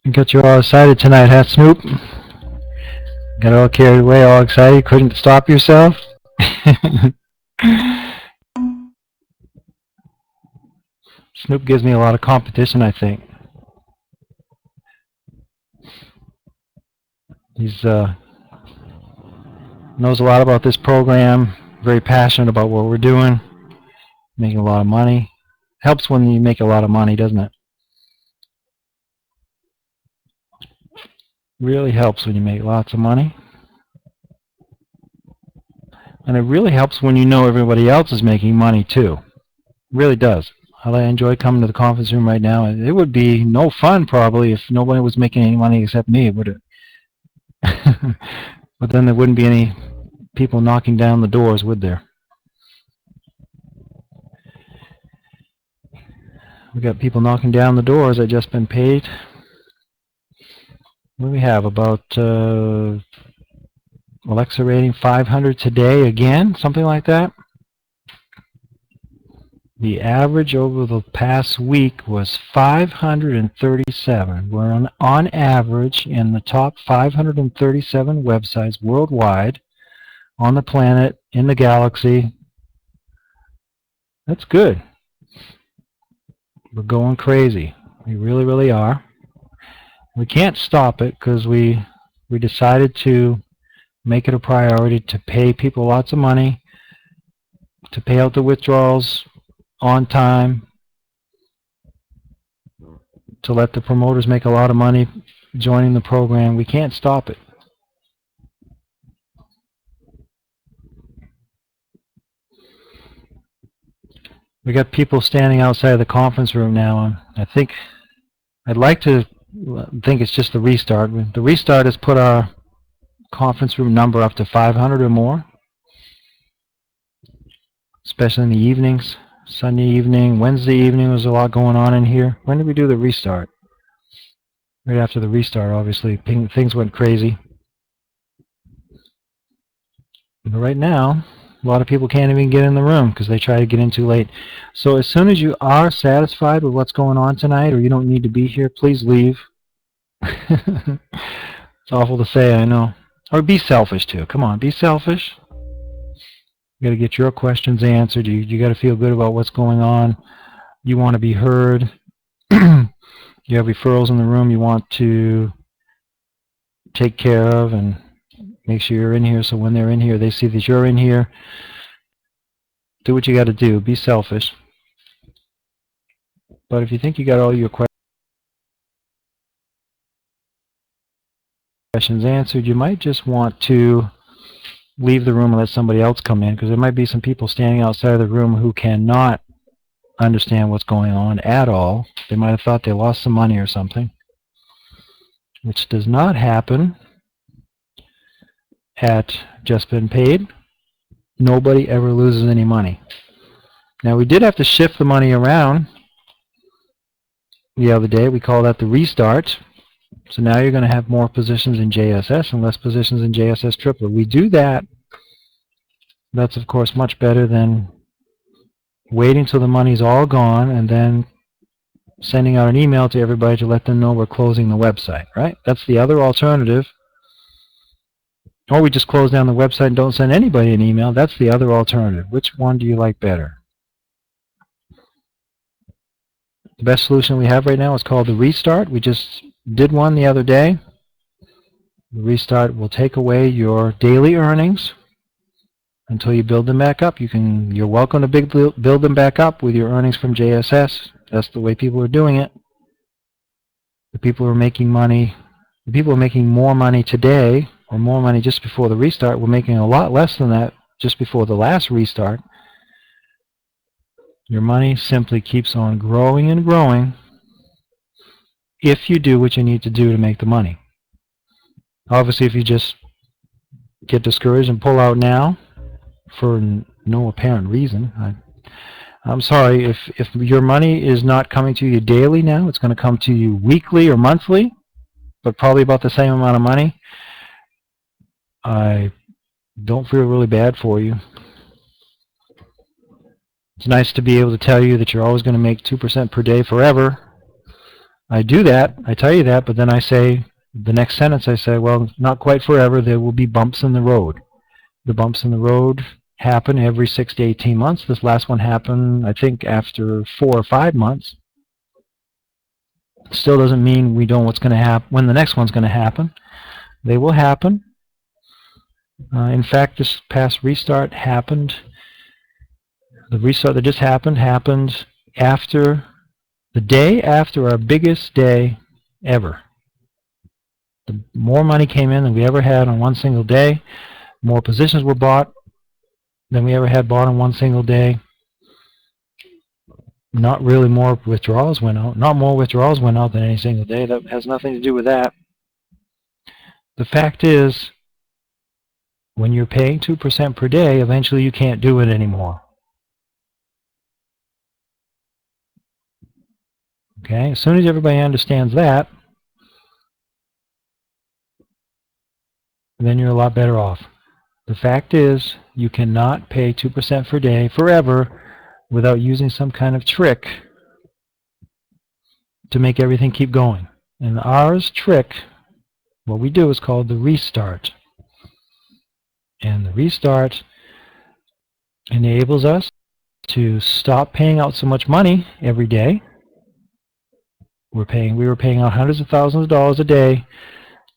Got you all excited tonight, huh, Snoop? Got all carried away, all excited, couldn't stop yourself? Snoop gives me a lot of competition, I think. He's knows a lot about this program, very passionate about what we're doing, making a lot of money. Helps when you make a lot of money, doesn't it? Really helps when you make lots of money. And it really helps when you know everybody else is making money too. Really does. I enjoy coming to the conference room right now. It would be no fun probably if nobody was making any money except me, would it? But then there wouldn't be any people knocking down the doors, would there? We got people knocking down the doors that just been paid. What do we have? About Alexa rating 500 today again, something like that. The average over the past week was 537. We're on average in the top 537 websites worldwide on the planet, in the galaxy. That's good. We're going crazy. We really, really are. We can't stop it because we decided to make it a priority to pay people lots of money, to pay out the withdrawals on time, to let the promoters make a lot of money joining the program. We can't stop it. We got people standing outside the conference room now. I'd like to think it's just the restart. The restart has put our conference room number up to 500 or more, especially in the evenings. Sunday evening, Wednesday evening, there's a lot going on in here. When did we do the restart? Right after the restart, obviously. Things went crazy. But right now, a lot of people can't even get in the room because they try to get in too late. So as soon as you are satisfied with what's going on tonight, or you don't need to be here, please leave. It's awful to say, I know. Or be selfish too. Come on, be selfish. You got to get your questions answered. You got to feel good about what's going on. You want to be heard. You have referrals in the room you want to take care of and make sure you're in here, so when they're in here, they see that you're in here. Do what you got to do. Be selfish. But if you think you got all your questions answered, you might just want to leave the room and let somebody else come in, because there might be some people standing outside of the room who cannot understand what's going on at all. They might have thought they lost some money or something, which does not happen at Just Been Paid. Nobody ever loses any money. Now, we did have to shift the money around the other day. We call that the restart. So now you're going to have more positions in JSS and less positions in JSS triplet. We do that. That's, of course, much better than waiting till the money's all gone and then sending out an email to everybody to let them know we're closing the website, right? That's the other alternative. Or we just close down the website and don't send anybody an email. That's the other alternative. Which one do you like better? The best solution we have right now is called the restart. We just did one the other day. The restart will take away your daily earnings until you build them back up. You're welcome to build them back up with your earnings from JSS. That's the way people are doing it. The people who are making money, the people who are making more money today, or more money just before the restart, were making a lot less than that just before the last restart. Your money simply keeps on growing and growing if you do what you need to do to make the money. Obviously, if you just get discouraged and pull out now for no apparent reason, I'm sorry, if your money is not coming to you daily now, it's going to come to you weekly or monthly, but probably about the same amount of money. I don't feel really bad for you. It's nice to be able to tell you that you're always going to make 2% per day forever. I do that, I tell you that, but then I say, the next sentence I say, well, not quite forever, there will be bumps in the road. The bumps in the road happen every 6 to 18 months. This last one happened, I think, after 4 or 5 months. Still doesn't mean we know what's going to happen, when the next one's going to happen. They will happen. In fact, this past restart happened. The restart that just happened after the day after our biggest day ever. The more money came in than we ever had on one single day. More positions were bought than we ever had bought on one single day. Not really more withdrawals went out. Not more withdrawals went out than any single day. That has nothing to do with that. The fact is, when you're paying 2% per day, eventually you can't do it anymore. Okay, as soon as everybody understands that, then you're a lot better off. The fact is, you cannot pay 2% per day forever without using some kind of trick to make everything keep going. And ours trick, what we do, is called the restart. And the restart enables us to stop paying out so much money every day. We were paying out hundreds of thousands of dollars a day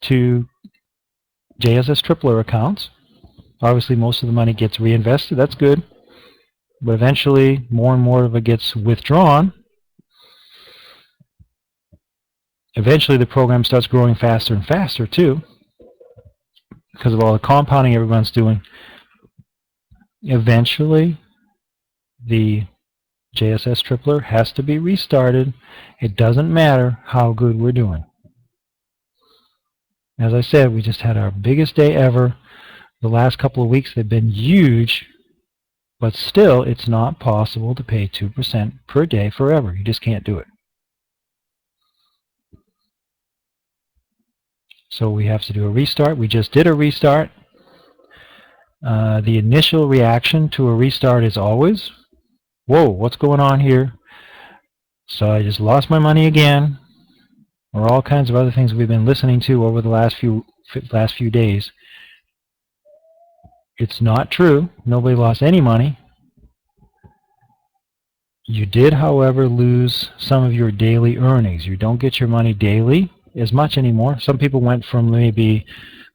to JSS tripler accounts. Obviously, most of the money gets reinvested. That's good. But eventually, more and more of it gets withdrawn. Eventually, the program starts growing faster and faster, too, because of all the compounding everyone's doing. Eventually, the JSS tripler has to be restarted. It doesn't matter how good we're doing. As I said, we just had our biggest day ever. The last couple of weeks, they've been huge, but still, it's not possible to pay 2% per day forever. You just can't do it. So we have to do a restart. We just did a restart. The initial reaction to a restart is always, whoa, what's going on here? So I just lost my money again, or all kinds of other things we've been listening to over the last few days. It's not true. Nobody lost any money. You did, however, lose some of your daily earnings. You don't get your money daily as much anymore. Some people went from maybe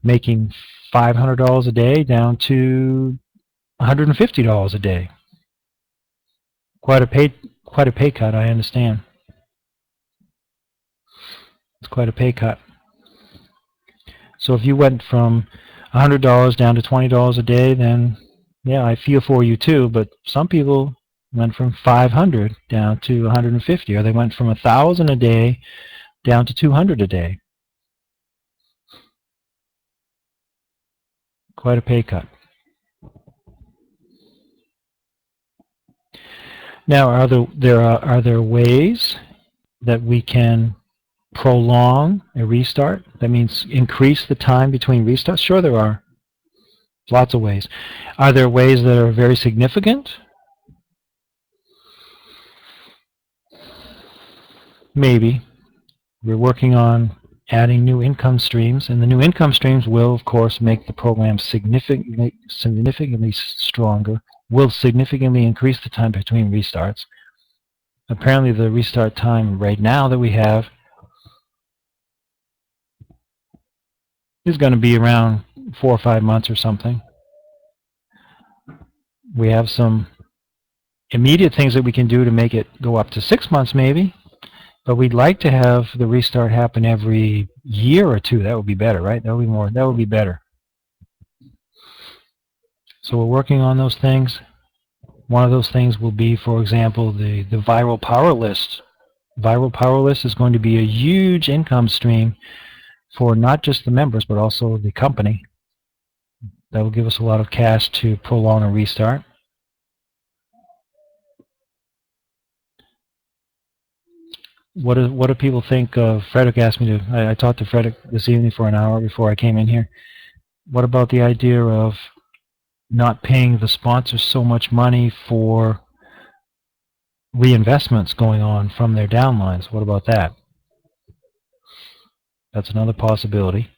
making $500 a day down to $150 a day. Quite a pay cut, I understand. It's quite a pay cut. So if you went from $100 down to $20 a day, then yeah, I feel for you too. But some people went from 500 down to 150, or they went from 1,000 a day down to 200 a day. Quite a pay cut. Now, are there ways that we can prolong a restart? That means increase the time between restarts? Sure, there are. Lots of ways. Are there ways that are very significant? Maybe. We're working on adding new income streams, and the new income streams will, of course, make the program significantly stronger, will significantly increase the time between restarts. Apparently, the restart time right now that we have is going to be around 4 or 5 months or something. We have some immediate things that we can do to make it go up to 6 months maybe, but we'd like to have the restart happen every year or two. That would be better, right? That would be better. So we're working on those things. One of those things will be, for example, the viral power list. Viral power list is going to be a huge income stream for not just the members, but also the company. That will give us a lot of cash to prolong a restart. What do people think of? Frederick asked me to. I talked to Frederick this evening for an hour before I came in here. What about the idea of not paying the sponsors so much money for reinvestments going on from their downlines? What about that? That's another possibility.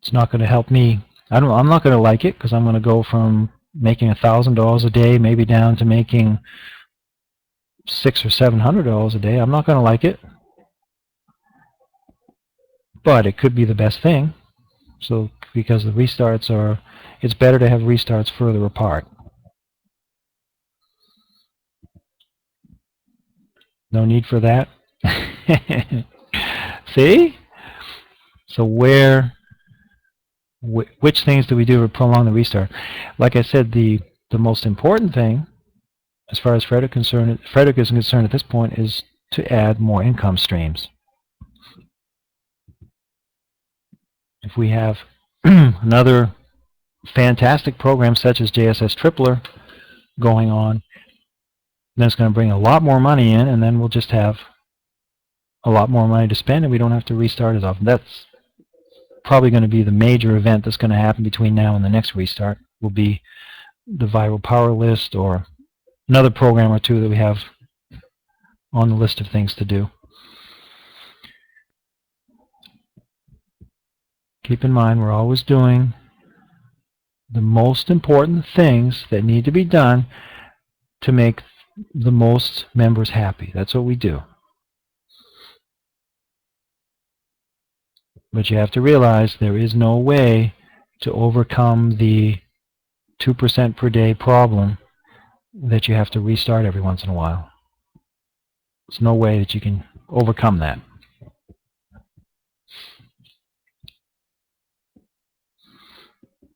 It's not going to help me. I'm not going to like it because I'm going to go from making $1,000 a day maybe down to making $600 or $700 a day. I'm not going to like it, but it could be the best thing. So because the restarts are, it's better to have restarts further apart. No need for that. See? So which things do we do to prolong the restart? Like I said, the most important thing, as far as Frederick is concerned at this point, is to add more income streams. If we have another fantastic program such as JSS Tripler going on, then it's going to bring a lot more money in, and then we'll just have a lot more money to spend, and we don't have to restart as often. That's probably going to be the major event that's going to happen between now and the next restart. Will be the viral power list or another program or two that we have on the list of things to do. Keep in mind, we're always doing the most important things that need to be done to make the most members happy. That's what we do. But you have to realize there is no way to overcome the 2% per day problem that you have to restart every once in a while. There's no way that you can overcome that.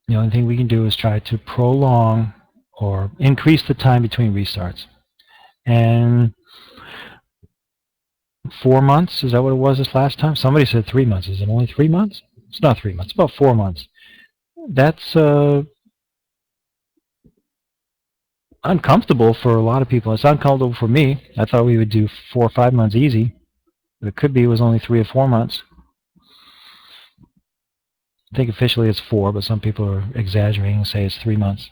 The only thing we can do is try to prolong or increase the time between restarts. And 4 months, is that what it was this last time? Somebody said 3 months. Is it only 3 months? It's not 3 months. It's about 4 months. That's uncomfortable for a lot of people. It's uncomfortable for me. I thought we would do 4 or 5 months easy. But it could be it was only 3 or 4 months. I think officially it's 4, but some people are exaggerating and say it's 3 months.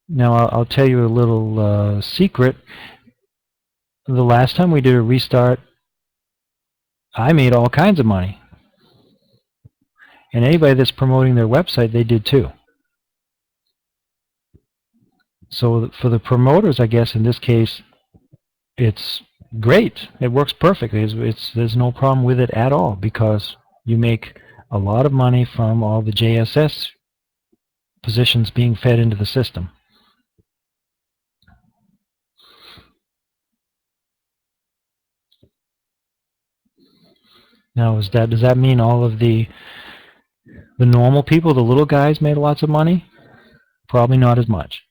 Now I'll tell you a little secret. The last time we did a restart, I made all kinds of money. And anybody that's promoting their website, they did too. So for the promoters, I guess in this case, it's great. It works perfectly. There's no problem with it at all because you make a lot of money from all the JSS positions being fed into the system. Now, does that mean all of the normal people, the little guys, made lots of money? Probably not as much.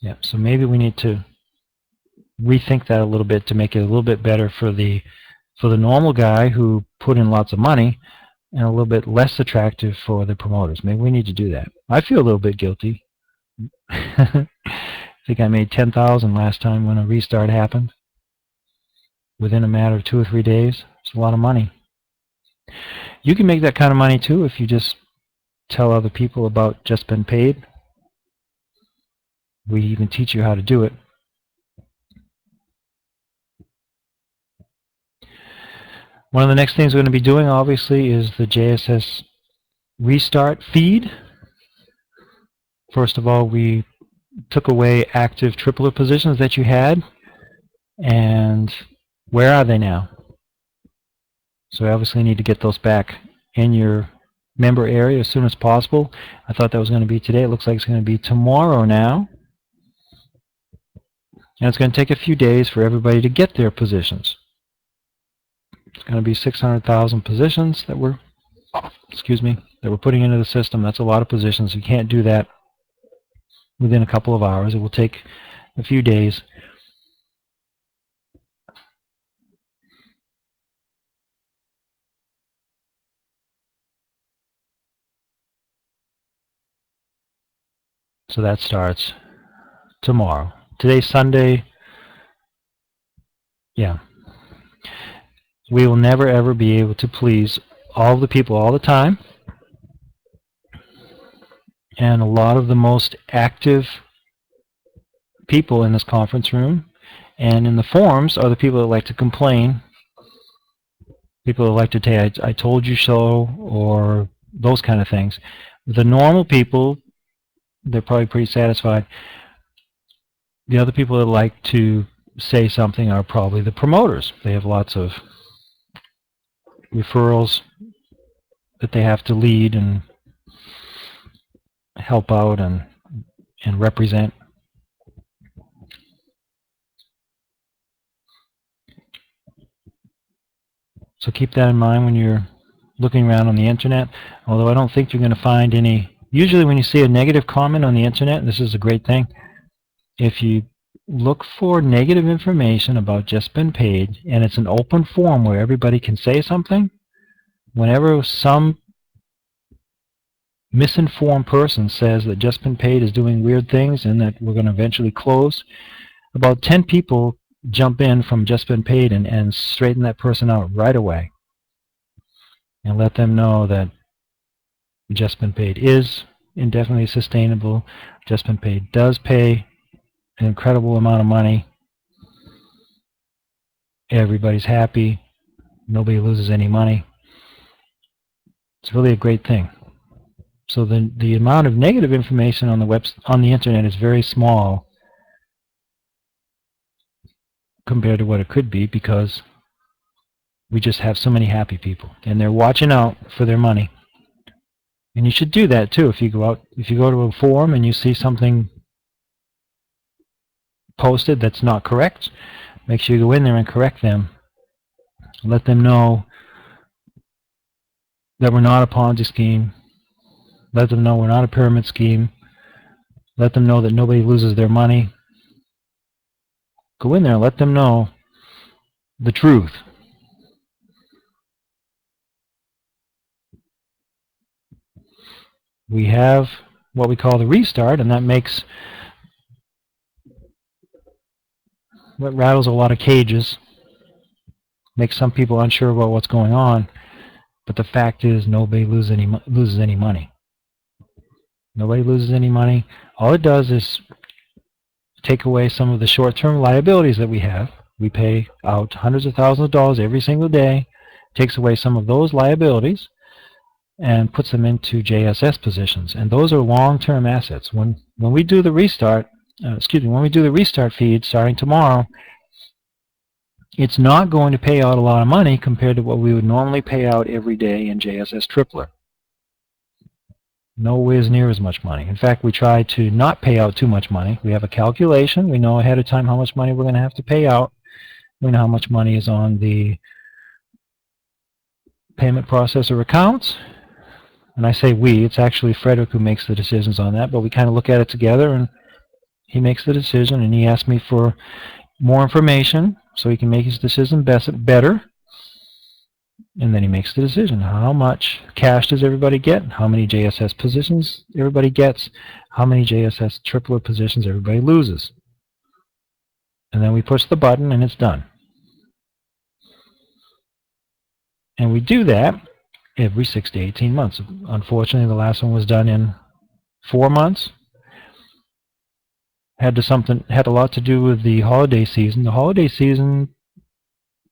Yeah, so maybe we need to rethink that a little bit to make it a little bit better for the normal guy who put in lots of money, and a little bit less attractive for the promoters. Maybe we need to do that. I feel a little bit guilty. I think I made $10,000 last time when a restart happened. Within a matter of 2 or 3 days. It's a lot of money. You can make that kind of money too if you just tell other people about Just Been Paid. We even teach you how to do it. One of the next things we're going to be doing, obviously, is the JSS restart feed. First of all, we took away active tripler positions that you had, and where are they now? So we obviously need to get those back in your member area as soon as possible. I thought that was going to be today. It looks like it's going to be tomorrow now. And it's going to take a few days for everybody to get their positions. It's going to be 600,000 positions that we're putting into the system. That's a lot of positions. You can't do that within a couple of hours. It will take a few days. So that starts tomorrow. Today's Sunday. Yeah. We will never ever be able to please all the people all the time. And a lot of the most active people in this conference room, and in the forums are the people that like to complain, people that like to say, I told you so, or those kind of things. The normal people, they're probably pretty satisfied. The other people that like to say something are probably the promoters. They have lots of referrals that they have to lead and help out and represent. So keep that in mind when you're looking around on the internet, although I don't think you're going to find any. Usually when you see a negative comment on the internet, this is a great thing, if you look for negative information about Just Been Paid, and it's an open forum where everybody can say something, whenever some misinformed person says that Just Been Paid is doing weird things and that we're going to eventually close, about 10 people jump in from Just Been Paid and straighten that person out right away and let them know that Just Been Paid is indefinitely sustainable. Just Been Paid does pay an incredible amount of money. Everybody's happy. Nobody loses any money. It's really a great thing. So the amount of negative information on the internet is very small compared to what it could be, because we just have so many happy people and they're watching out for their money. And you should do that too. If you go to a forum and you see something posted that's not correct, make sure you go in there and correct them. Let them know that we're not a Ponzi scheme. Let them know we're not a pyramid scheme. Let them know that nobody loses their money. Go in there and let them know the truth. We have what we call the restart, and that makes what rattles a lot of cages, makes some people unsure about what's going on, but the fact is nobody loses any money. Nobody loses any money. All it does is take away some of the short-term liabilities that we have. We pay out hundreds of thousands of dollars every single day, takes away some of those liabilities and puts them into JSS positions, and those are long-term assets. When we do the restart, when we do the restart feed starting tomorrow, it's not going to pay out a lot of money compared to what we would normally pay out every day in JSS Tripler. Nowhere near as much money. In fact, we try to not pay out too much money. We have a calculation. We know ahead of time how much money we're going to have to pay out. We know how much money is on the payment processor accounts. And I say we, it's actually Frederick who makes the decisions on that, but we kind of look at it together and he makes the decision, and he asks me for more information so he can make his decision better. And then he makes the decision. How much cash does everybody get? How many JSS positions everybody gets? How many JSS triplet positions everybody loses? And then we push the button and it's done. And we do that every 6 to 18 months. Unfortunately, the last one was done in 4 months. Had a lot to do with the holiday season. The holiday season,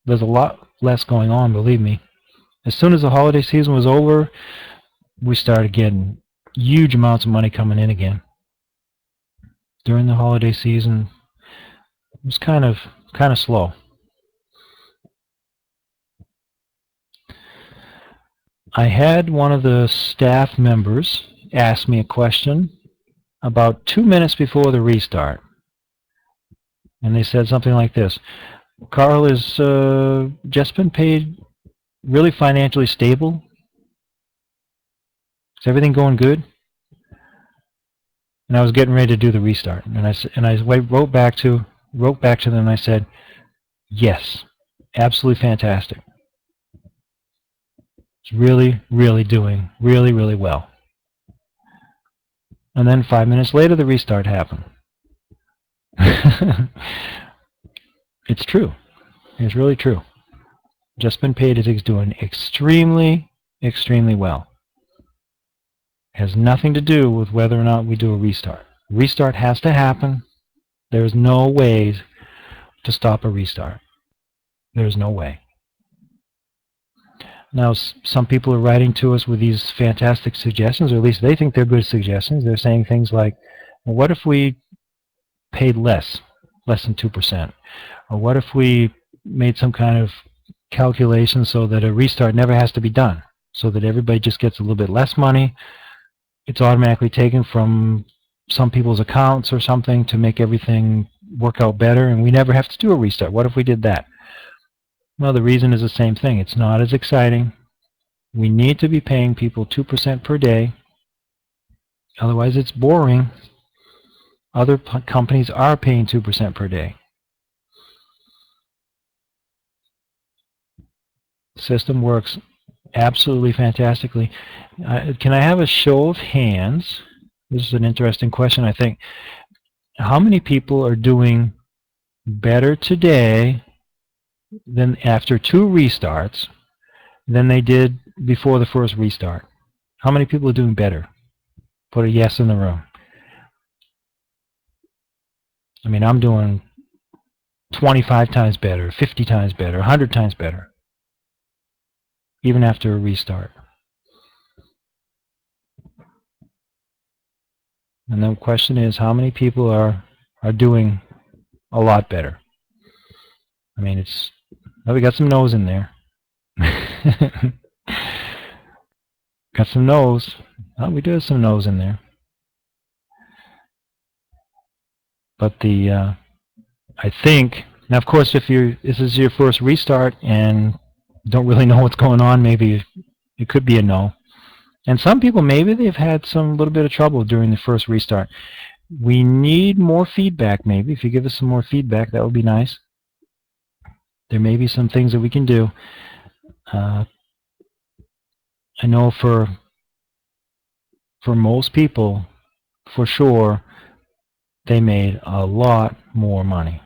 there's a lot less going on, believe me. As soon as the holiday season was over, we started getting huge amounts of money coming in again. During the holiday season, it was kind of slow. I had one of the staff members ask me a question about 2 minutes before the restart. And they said something like this: Carl, is Just Been Paid really financially stable? Is everything going good? And I was getting ready to do the restart, and I wrote back to them, and I said, yes, absolutely fantastic. It's really doing really well. And then 5 minutes later, the restart happened. It's true. It's really true. Just Been Paid is doing extremely well. It has nothing to do with whether or not we do a restart. Restart has to happen. There's no way to stop a restart. There's no way. Now, some people are writing to us with these fantastic suggestions, or at least they think they're good suggestions. They're saying things like, well, what if we paid less than 2%? Or what if we made some kind of calculation so that a restart never has to be done, so that everybody just gets a little bit less money? It's automatically taken from some people's accounts or something to make everything work out better, and we never have to do a restart. What if we did that? Well, the reason is the same thing. It's not as exciting. We need to be paying people 2% per day. Otherwise, it's boring. Other companies are paying 2% per day. The system works absolutely fantastically. Can I have a show of hands? This is an interesting question, I think. How many people are doing better today than after 2 restarts than they did before the first restart? How many people are doing better? Put a yes in the room. I mean, I'm doing 25 times better, 50 times better, 100 times better, even after a restart. And the question is, how many people are doing a lot better? I mean, we got some no's in there. Got some no's. Oh, we do have some no's in there. But I think, now of course, if this is your first restart and don't really know what's going on, maybe it could be a no. And some people, maybe they've had some little bit of trouble during the first restart. We need more feedback, maybe. If you give us some more feedback, that would be nice. There may be some things that we can do. I know for most people, for sure, they made a lot more money.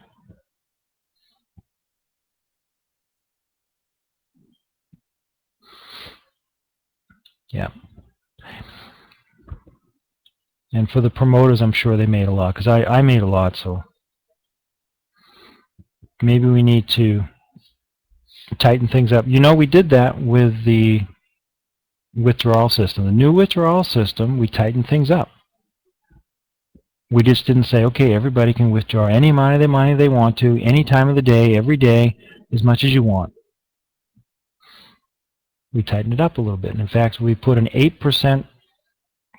Yeah. And for the promoters, I'm sure they made a lot, because I made a lot, so maybe we need to tighten things up. You know, we did that with the withdrawal system. The new withdrawal system, we tightened things up. We just didn't say, okay, everybody can withdraw any amount of their money they want to, any time of the day, every day, as much as you want. We tightened it up a little bit. And in fact, we put an 8%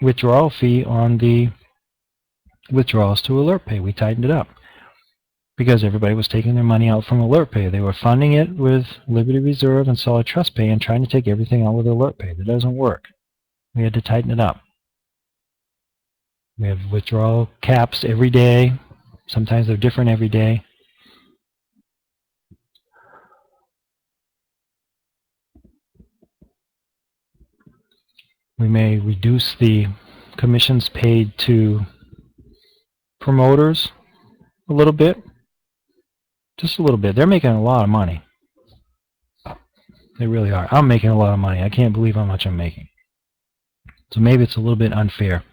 withdrawal fee on the withdrawals to AlertPay. We tightened it up because everybody was taking their money out from AlertPay. They were funding it with Liberty Reserve and Solid Trust Pay and trying to take everything out with AlertPay. That doesn't work. We had to tighten it up. We have withdrawal caps every day. Sometimes they're different every day. We may reduce the commissions paid to promoters a little bit. Just a little bit. They're making a lot of money. They really are. I'm making a lot of money. I can't believe how much I'm making. So maybe it's a little bit unfair.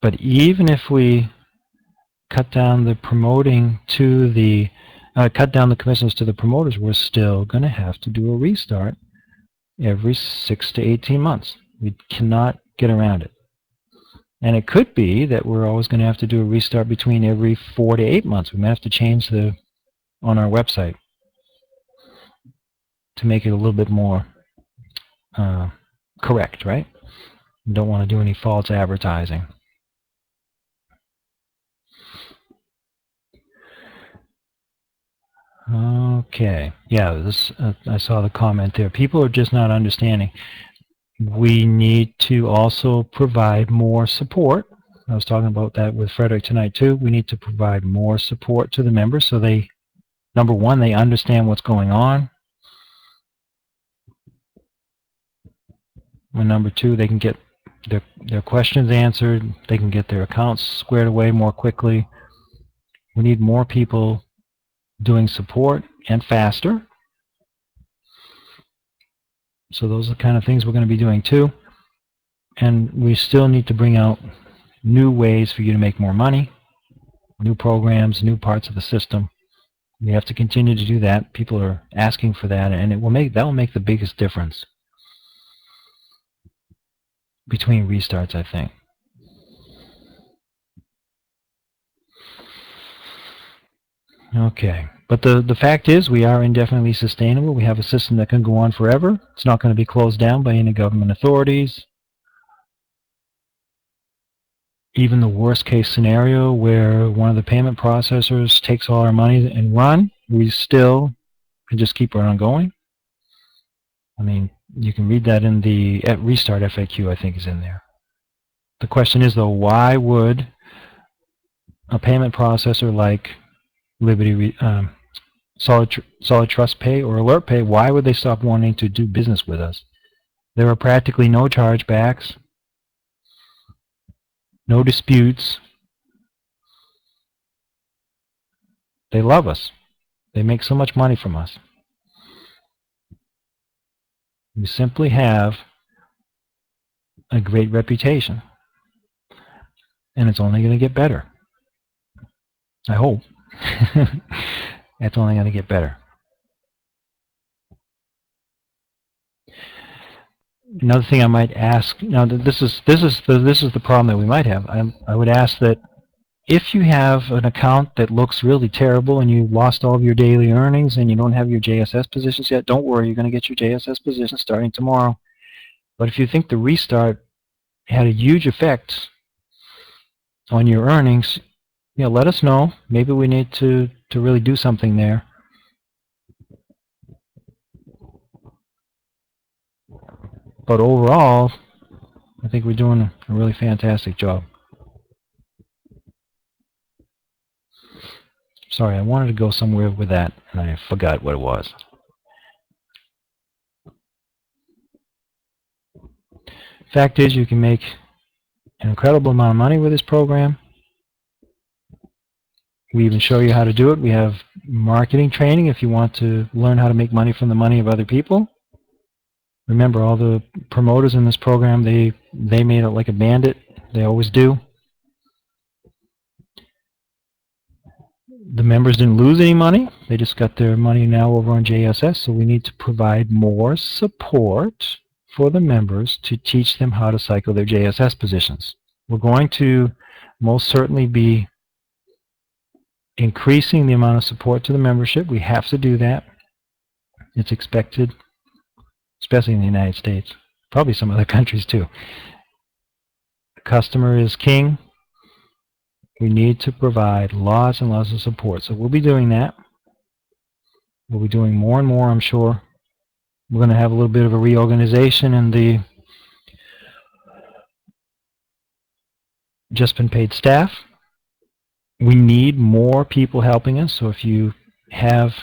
But even if we cut down the promoting to the cut down the commissions to the promoters, we're still going to have to do a restart every 6 to 18 months. We cannot get around it. And it could be that we're always going to have to do a restart between every 4 to 8 months. We may have to change on our website to make it a little bit more correct, right? We don't want to do any false advertising. Okay. Yeah, this I saw the comment there. People are just not understanding. We need to also provide more support. I was talking about that with Frederick tonight too. We need to provide more support to the members so they, number one, they understand what's going on. And number two, they can get their questions answered. They can get their accounts squared away more quickly. We need more people doing support and faster. So those are the kind of things we're going to be doing too. And we still need to bring out new ways for you to make more money, new programs, new parts of the system. We have to continue to do that. People are asking for that, and that will make the biggest difference between restarts, I think. Okay, but the fact is we are indefinitely sustainable. We have a system that can go on forever. It's not going to be closed down by any government authorities. Even the worst case scenario where one of the payment processors takes all our money and run, we still can just keep on going. I mean, you can read that in the Restart FAQ, I think is in there. The question is, though, why would a payment processor like Liberty, Solid Trust Pay or Alert Pay, why would they stop wanting to do business with us? There are practically no chargebacks, no disputes. They love us. They make so much money from us. We simply have a great reputation, and it's only going to get better. I hope. It's only going to get better. Another thing I might ask, now this is the problem that we might have. I would ask that if you have an account that looks really terrible and you lost all of your daily earnings and you don't have your JSS positions yet, don't worry, you're going to get your JSS positions starting tomorrow. But if you think the restart had a huge effect on your earnings, let us know. Maybe we need to really do something there. But overall, I think we're doing a really fantastic job. Sorry, I wanted to go somewhere with that, and I forgot what it was. Fact is, you can make an incredible amount of money with this program. We even show you how to do it. We have marketing training if you want to learn how to make money from the money of other people. Remember, all the promoters in this program, they made it like a bandit. They always do. The members didn't lose any money. They just got their money now over on JSS, so we need to provide more support for the members to teach them how to cycle their JSS positions. We're going to most certainly be increasing the amount of support to the membership. We have to do that. It's expected, especially in the United States, probably some other countries too. The customer is king. We need to provide lots and lots of support. So we'll be doing that. We'll be doing more and more, I'm sure. We're going to have a little bit of a reorganization in the Just Been Paid staff. We need more people helping us. So if you have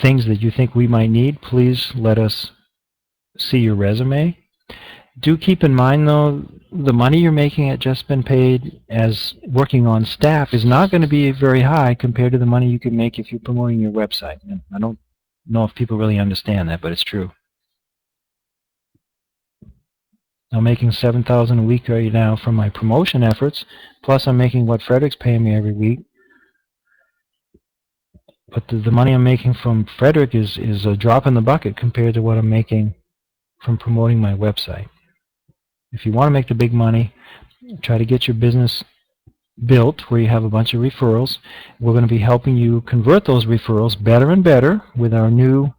things that you think we might need, please let us see your resume. Do keep in mind, though, the money you're making at Just Been Paid as working on staff is not going to be very high compared to the money you can make if you're promoting your website. And I don't know if people really understand that, but it's true. I'm making $7,000 a week right now from my promotion efforts, plus I'm making what Frederick's paying me every week. But the money I'm making from Frederick is a drop in the bucket compared to what I'm making from promoting my website. If you want to make the big money, try to get your business built where you have a bunch of referrals. We're going to be helping you convert those referrals better and better with our new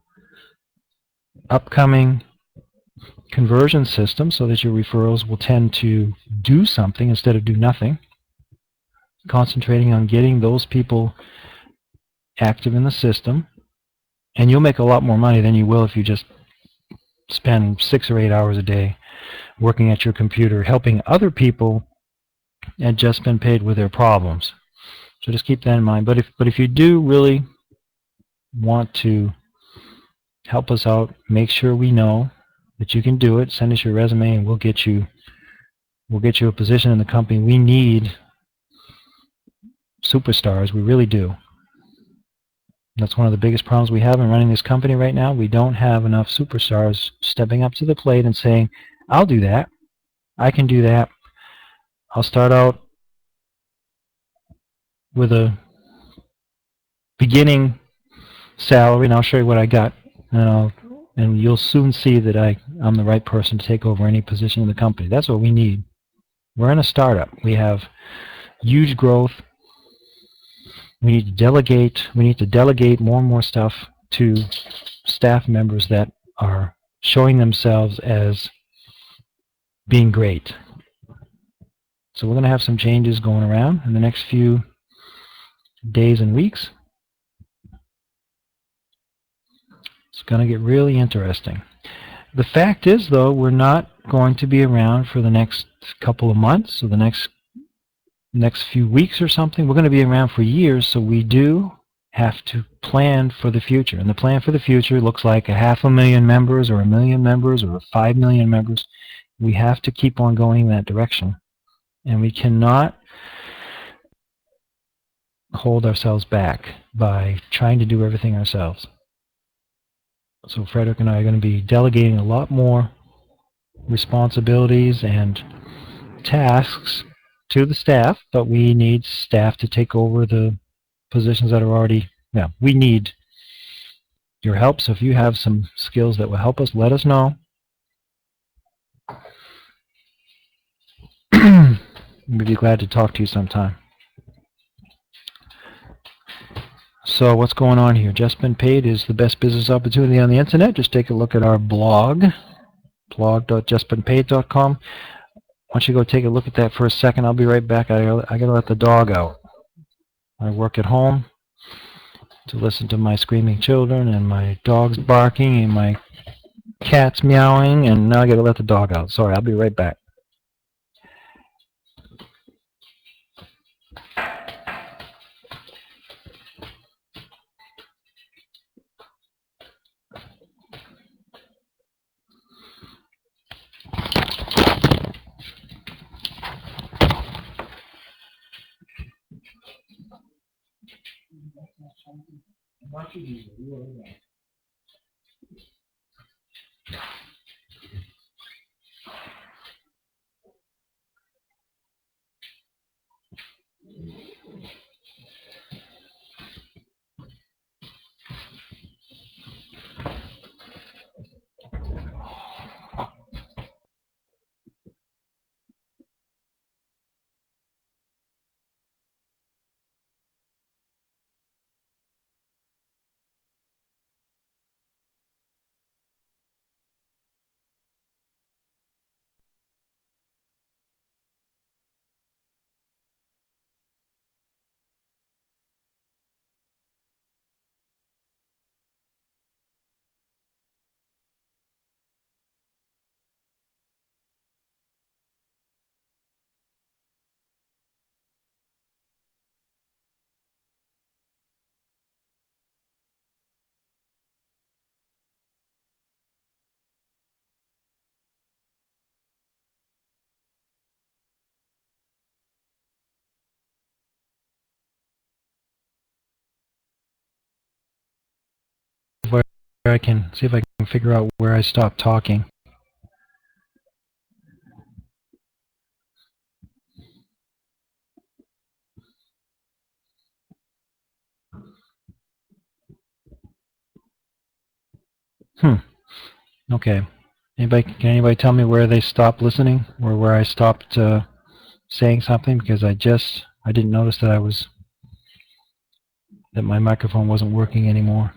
upcoming conversion system so that your referrals will tend to do something instead of do nothing. Concentrating on getting those people active in the system, and you'll make a lot more money than you will if you just spend 6 or 8 hours a day working at your computer helping other people and Just Been Paid with their problems. So just keep that in mind. But if you do really want to help us out, make sure we know that you can do it. Send us your resume and we'll get you a position in the company. We need superstars. We really do. That's one of the biggest problems we have in running this company right now. We don't have enough superstars stepping up to the plate and saying, I'll do that. I can do that. I'll start out with a beginning salary, and I'll show you what I got. And you'll soon see that I'm the right person to take over any position in the company. That's what we need. We're in a startup. We have huge growth. We need to delegate. We need to delegate more and more stuff to staff members that are showing themselves as being great. So we're going to have some changes going around in the next few days and weeks. It's going to get really interesting. The fact is, though, we're not going to be around for the next couple of months or the next few weeks or something. We're going to be around for years, so we do have to plan for the future. And the plan for the future looks like 500,000 members or 1 million members or 5 million members. We have to keep on going in that direction. And we cannot hold ourselves back by trying to do everything ourselves. So Frederick and I are going to be delegating a lot more responsibilities and tasks to the staff, but we need staff to take over the positions that are already, we need your help. So if you have some skills that will help us, let us know. We'd be glad to talk to you sometime. So what's going on here? Just Been Paid is the best business opportunity on the internet. Just take a look at our blog, blog.justbeenpaid.com. Why don't you go take a look at that for a second? I'll be right back. I gotta let the dog out. I work at home to listen to my screaming children and my dogs barking and my cats meowing, and now I gotta let the dog out. Sorry, I'll be right back. Where I can see if I can figure out where I stopped talking. Okay. Can anybody tell me where they stopped listening, or where I stopped saying something? Because I didn't notice that my microphone wasn't working anymore.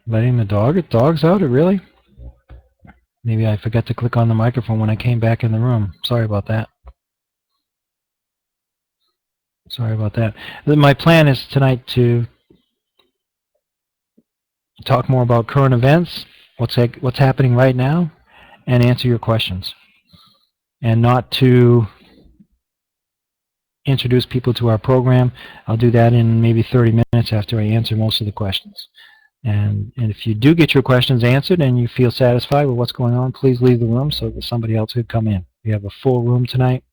Letting the dog's out? Really? Maybe I forgot to click on the microphone when I came back in the room. Sorry about that. My plan is tonight to talk more about current events, what's happening right now, and answer your questions. And not to introduce people to our program. I'll do that in maybe 30 minutes after I answer most of the questions. And if you do get your questions answered and you feel satisfied with what's going on, please leave the room so that somebody else could come in. We have a full room tonight.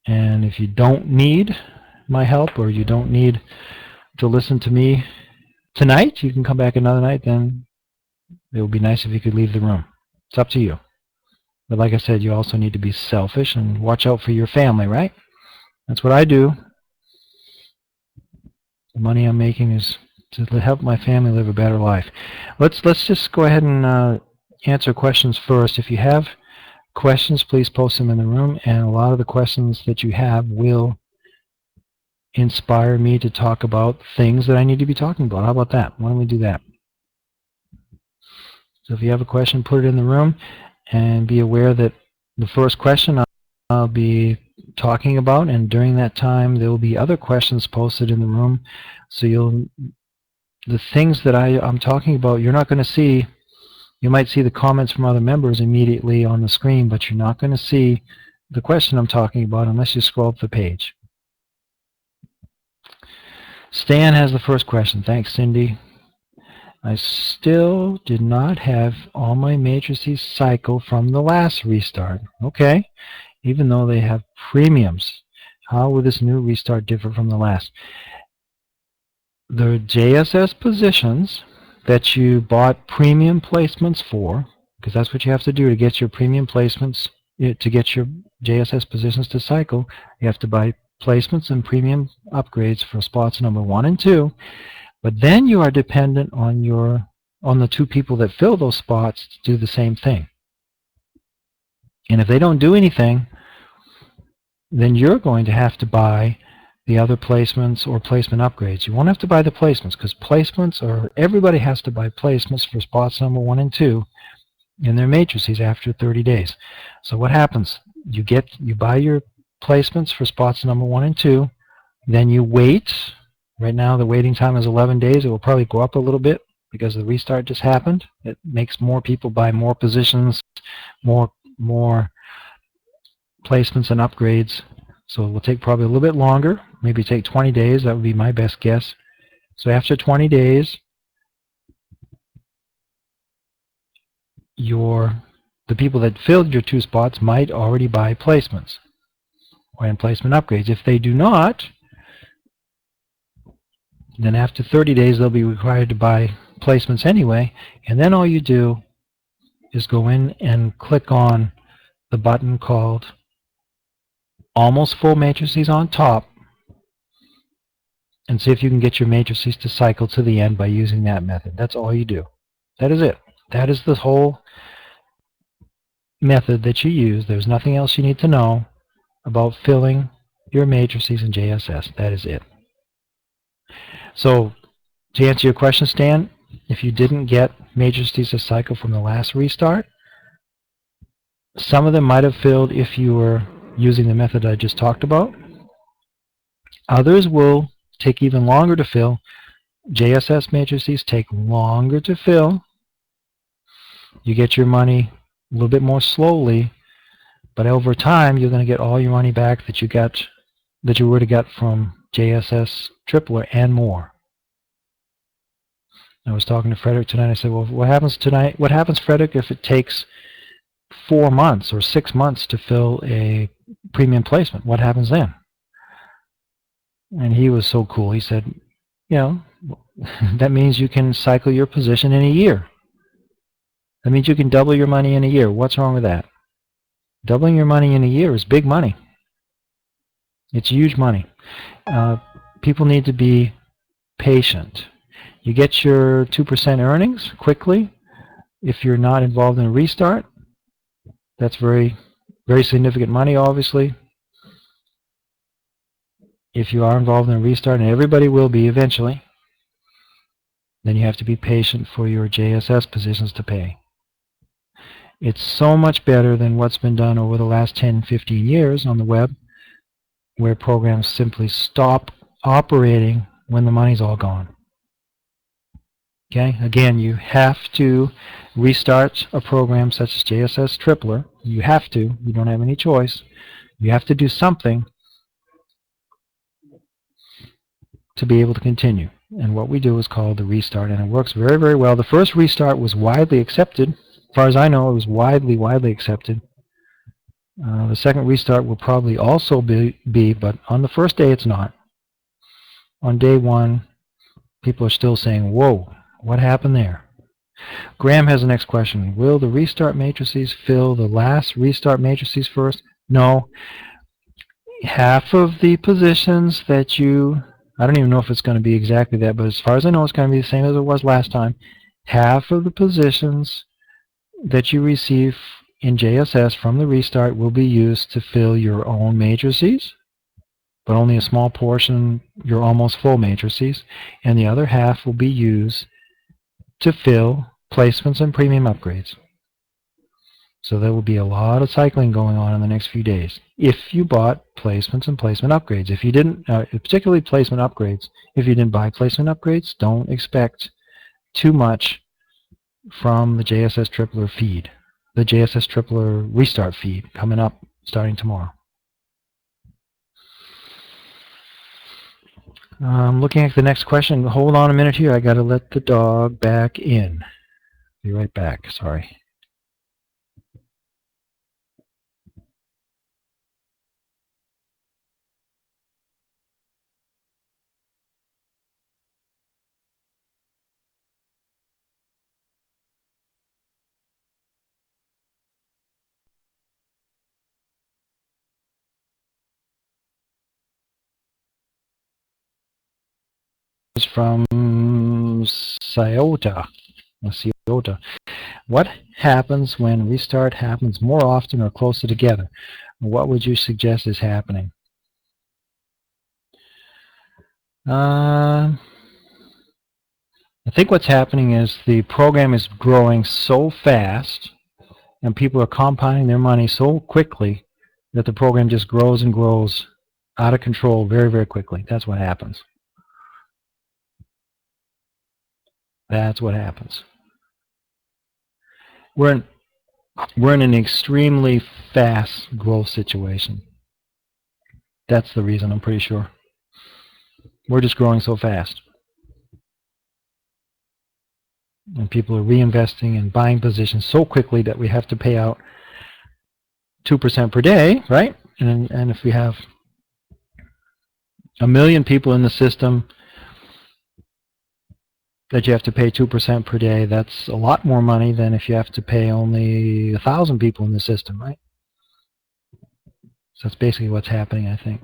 And if you don't need my help, or you don't need to listen to me tonight, you can come back another night. Then it would be nice if you could leave the room. It's up to you. But like I said, you also need to be selfish and watch out for your family, right? That's what I do. The money I'm making is to help my family live a better life. Let's just go ahead and answer questions first. If you have questions, please post them in the room, and a lot of the questions that you have will inspire me to talk about things that I need to be talking about. How about that? Why don't we do that? So if you have a question, put it in the room, and be aware that the first question I'll be talking about, and during that time there will be other questions posted in the room. So the things that I'm talking about, you're not going to see. You might see the comments from other members immediately on the screen, but you're not going to see the question I'm talking about unless you scroll up the page. Stan has the first question. Thanks, Cindy. I still did not have all my matrices cycle from the last restart. Okay, even though they have premiums. How will this new restart differ from the last? The JSS positions that you bought premium placements for, because that's what you have to do to get your premium placements, to get your JSS positions to cycle, you have to buy placements and premium upgrades for spots number 1 and 2. But then you are dependent on the 2 people that fill those spots to do the same thing. And if they don't do anything, then you're going to have to buy the other placements or placement upgrades. You won't have to buy the placements, because everybody has to buy placements for spots number 1 and 2 in their matrices after 30 days. So what happens? You buy your placements for spots number 1 and 2, then you wait. Right now the waiting time is 11 days. It will probably go up a little bit because the restart just happened. It makes more people buy more positions, more placements and upgrades. So it will take probably a little bit longer, maybe take 20 days. That would be my best guess. So after 20 days, the people that filled your 2 spots might already buy placements and placement upgrades. If they do not, then after 30 days they'll be required to buy placements anyway, and then all you do is go in and click on the button called Almost Full Matrices on top, and see if you can get your matrices to cycle to the end by using that method. That's all you do. That is it. That is the whole method that you use. There's nothing else you need to know about filling your matrices in JSS. That is it. So to answer your question, Stan, if you didn't get matrices to cycle from the last restart, some of them might have filled if you were using the method I just talked about. Others will take even longer to fill. JSS matrices take longer to fill. You get your money a little bit more slowly, but over time you're going to get all your money back that you were to get from JSS Tripler and more. I was talking to Frederick tonight. I said, well, what happens tonight? What happens, Frederick, if it takes 4 months or 6 months to fill a premium placement? What happens then? And he was so cool. He said, that means you can cycle your position in a year. That means you can double your money in a year. What's wrong with that? Doubling your money in a year is big money. It's huge money. People need to be patient. You get your 2% earnings quickly if you're not involved in a restart. That's very, very significant money, obviously. If you are involved in a restart, and everybody will be eventually, then you have to be patient for your JSS positions to pay. It's so much better than what's been done over the last 10, 15 years on the web, where programs simply stop operating when the money's all gone. Okay, again, you have to restart a program such as JSS Tripler. You have to. You don't have any choice. You have to do something to be able to continue. And what we do is called the restart, and it works very, very well. The first restart was widely accepted. As far as I know, it was widely accepted. The second restart will probably also be, but on the first day it's not. On day one, people are still saying, whoa, what happened there? Graham has the next question. Will the restart matrices fill the last restart matrices first? No. Half of the positions that I don't even know if it's going to be exactly that, but as far as I know, it's going to be the same as it was last time. Half of the positions that you receive in JSS from the restart will be used to fill your own matrices, but only a small portion, your almost full matrices, and the other half will be used to fill placements and premium upgrades. So there will be a lot of cycling going on in the next few days if you bought placements and placement upgrades. If you didn't, particularly placement upgrades, if you didn't buy placement upgrades, don't expect too much from the JSS Tripler feed, the JSS Tripler restart feed coming up starting tomorrow. Looking at the next question. Hold on a minute here. I got to let the dog back in. Be right back. Sorry. It's from Ciota. What happens when restart happens more often or closer together? What would you suggest is happening? I think what's happening is the program is growing so fast and people are compounding their money so quickly that the program just grows and grows out of control very, very quickly. That's what happens. That's what happens. We're in an extremely fast growth situation. That's the reason, I'm pretty sure. We're just growing so fast. And people are reinvesting and buying positions so quickly that we have to pay out 2% per day, right? And if we have 1 million people in the system that you have to pay 2% per day, that's a lot more money than if you have to pay only 1,000 people in the system, right? So that's basically what's happening, I think.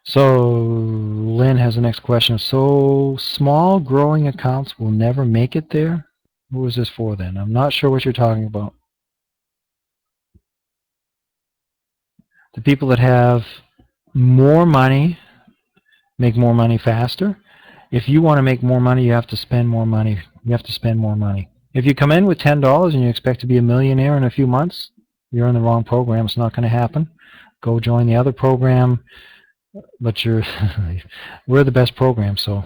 So Lynn has the next question. So small growing accounts will never make it there? Who is this for then? I'm not sure what you're talking about. The people that have more money make more money faster. If you want to make more money, you have to spend more money. You have to spend more money. If you come in with $10 and you expect to be a millionaire in a few months, you're in the wrong program. It's not going to happen. Go join the other program. But we're the best program, so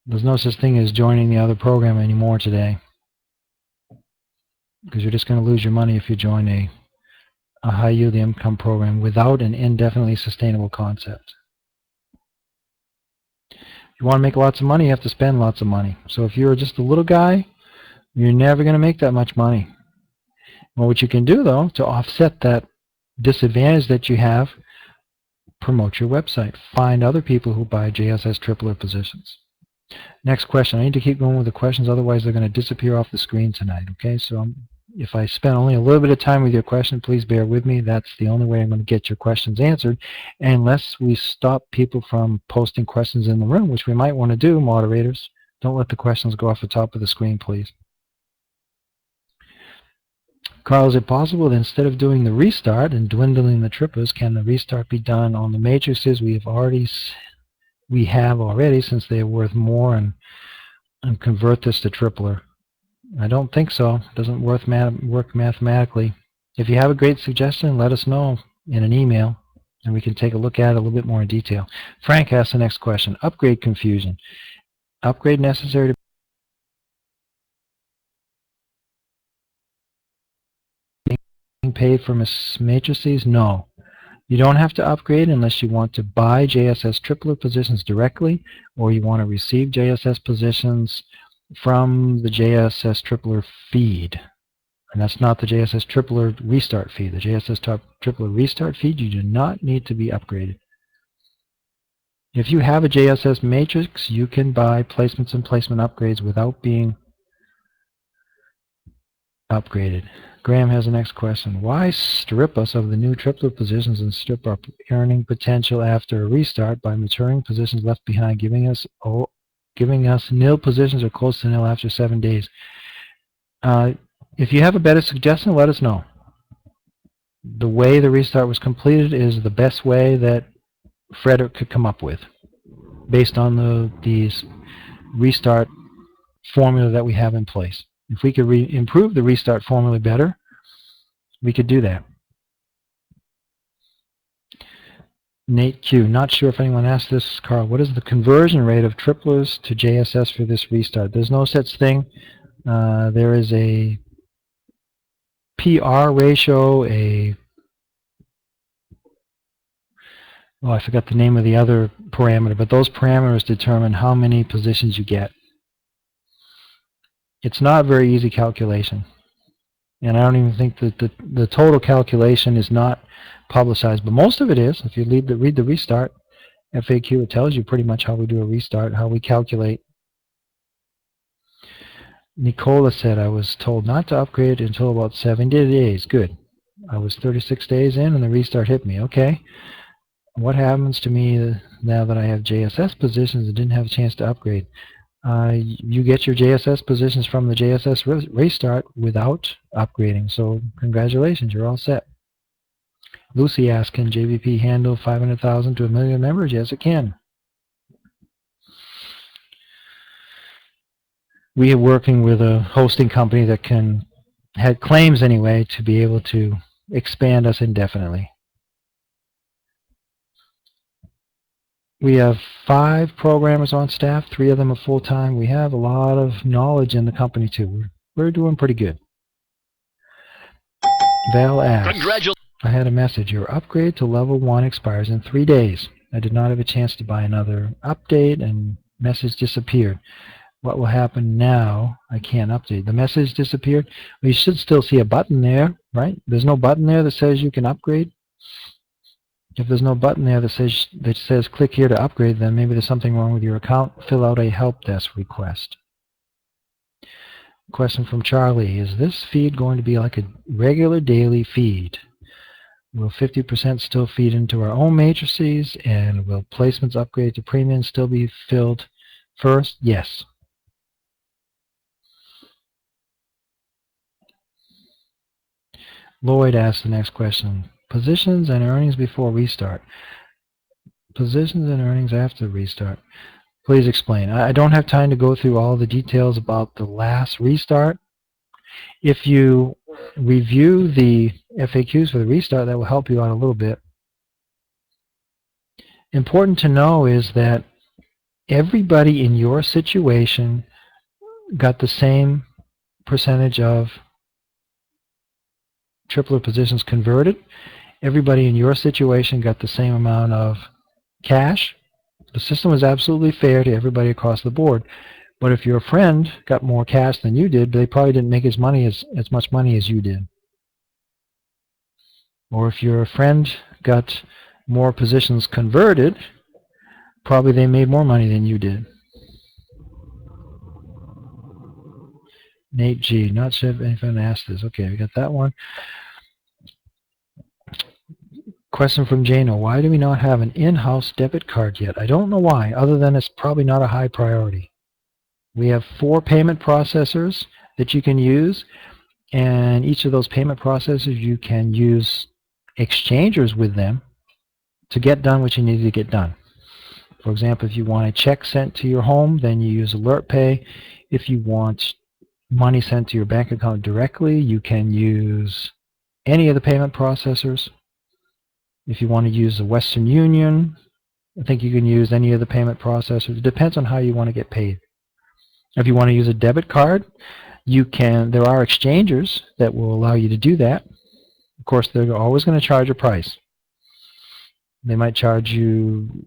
there's no such thing as joining the other program anymore today, because you're just going to lose your money if you join a high yield income program without an indefinitely sustainable concept. If you want to make lots of money, you have to spend lots of money. So if you're just a little guy, you're never going to make that much money. Well, what you can do, though, to offset that disadvantage that you have, promote your website. Find other people who buy JSS Tripler positions. Next question. I need to keep going with the questions, otherwise they're going to disappear off the screen tonight. Okay, so if I spend only a little bit of time with your question, please bear with me. That's the only way I'm going to get your questions answered, unless we stop people from posting questions in the room, which we might want to do, moderators. Don't let the questions go off the top of the screen, please. Carl, is it possible that instead of doing the restart and dwindling the triplers, can the restart be done on the matrices we have already, since they are worth more, and convert this to tripler? I don't think so. It doesn't work mathematically. If you have a great suggestion, let us know in an email, and we can take a look at it a little bit more in detail. Frank asks the next question. Upgrade confusion. Upgrade necessary to being paid for matrices? No. You don't have to upgrade unless you want to buy JSS tripler positions directly, or you want to receive JSS positions from the JSS tripler feed. And that's not the JSS tripler restart fee. The JSS tripler restart fee, you do not need to be upgraded. If you have a JSS matrix, you can buy placements and placement upgrades without being upgraded. Graham has the next question. Why strip us of the new tripler positions and strip our earning potential after a restart by maturing positions left behind, giving us nil positions or close to nil after 7 days? If you have a better suggestion, let us know. The way the restart was completed is the best way that Frederick could come up with, based on these restart formula that we have in place. If we could improve the restart formula better, we could do that. Nate Q, not sure if anyone asked this, Carl. What is the conversion rate of triplers to JSS for this restart? There's no such thing. There is a PR ratio, I forgot the name of the other parameter, but those parameters determine how many positions you get. It's not a very easy calculation. And I don't even think that the total calculation is not publicized, but most of it is. If you read the restart FAQ, it tells you pretty much how we do a restart, how we calculate. Nicola said, I was told not to upgrade until about 70 days. Good. I was 36 days in and the restart hit me. Okay. What happens to me now that I have JSS positions and didn't have a chance to upgrade? You get your JSS positions from the JSS restart without upgrading. So congratulations, you're all set. Lucy asked, can JVP handle 500,000 to 1 million members? Yes, it can. We are working with a hosting company that had claims anyway to be able to expand us indefinitely. We have 5 programmers on staff, 3 of them are full-time. We have a lot of knowledge in the company too. We're doing pretty good. Val asks, I had a message. Your upgrade to level 1 expires in 3 days. I did not have a chance to buy another update and message disappeared. What will happen now? I can't update. The message disappeared. Well, you should still see a button there, right? There's no button there that says you can upgrade. If there's no button there that says click here to upgrade, then maybe there's something wrong with your account. Fill out a help desk request. Question from Charlie. Is this feed going to be like a regular daily feed? Will 50% still feed into our own matrices, and will placements upgrade to premium still be filled first? Yes. Lloyd asked the next question. Positions and earnings before restart. Positions and earnings after restart. Please explain. I don't have time to go through all the details about the last restart. If you review the FAQs for the restart, that will help you out a little bit. Important to know is that everybody in your situation got the same percentage of tripler positions converted. Everybody in your situation got the same amount of cash. The system was absolutely fair to everybody across the board. But if your friend got more cash than you did, they probably didn't make as much money as you did. Or if your friend got more positions converted, probably they made more money than you did. Nate G, not sure if anyone asked this. Okay, we got that one. Question from Jano, why do we not have an in-house debit card yet? I don't know why, other than it's probably not a high priority. We have 4 payment processors that you can use, and each of those payment processors you can use exchangers with them to get done what you need to get done. For example, if you want a check sent to your home, then you use AlertPay. If you want money sent to your bank account directly, you can use any of the payment processors. If you want to use the Western Union, I think you can use any of the payment processors. It depends on how you want to get paid. If you want to use a debit card, you can. There are exchangers that will allow you to do that. Of course, they're always going to charge a price. They might charge you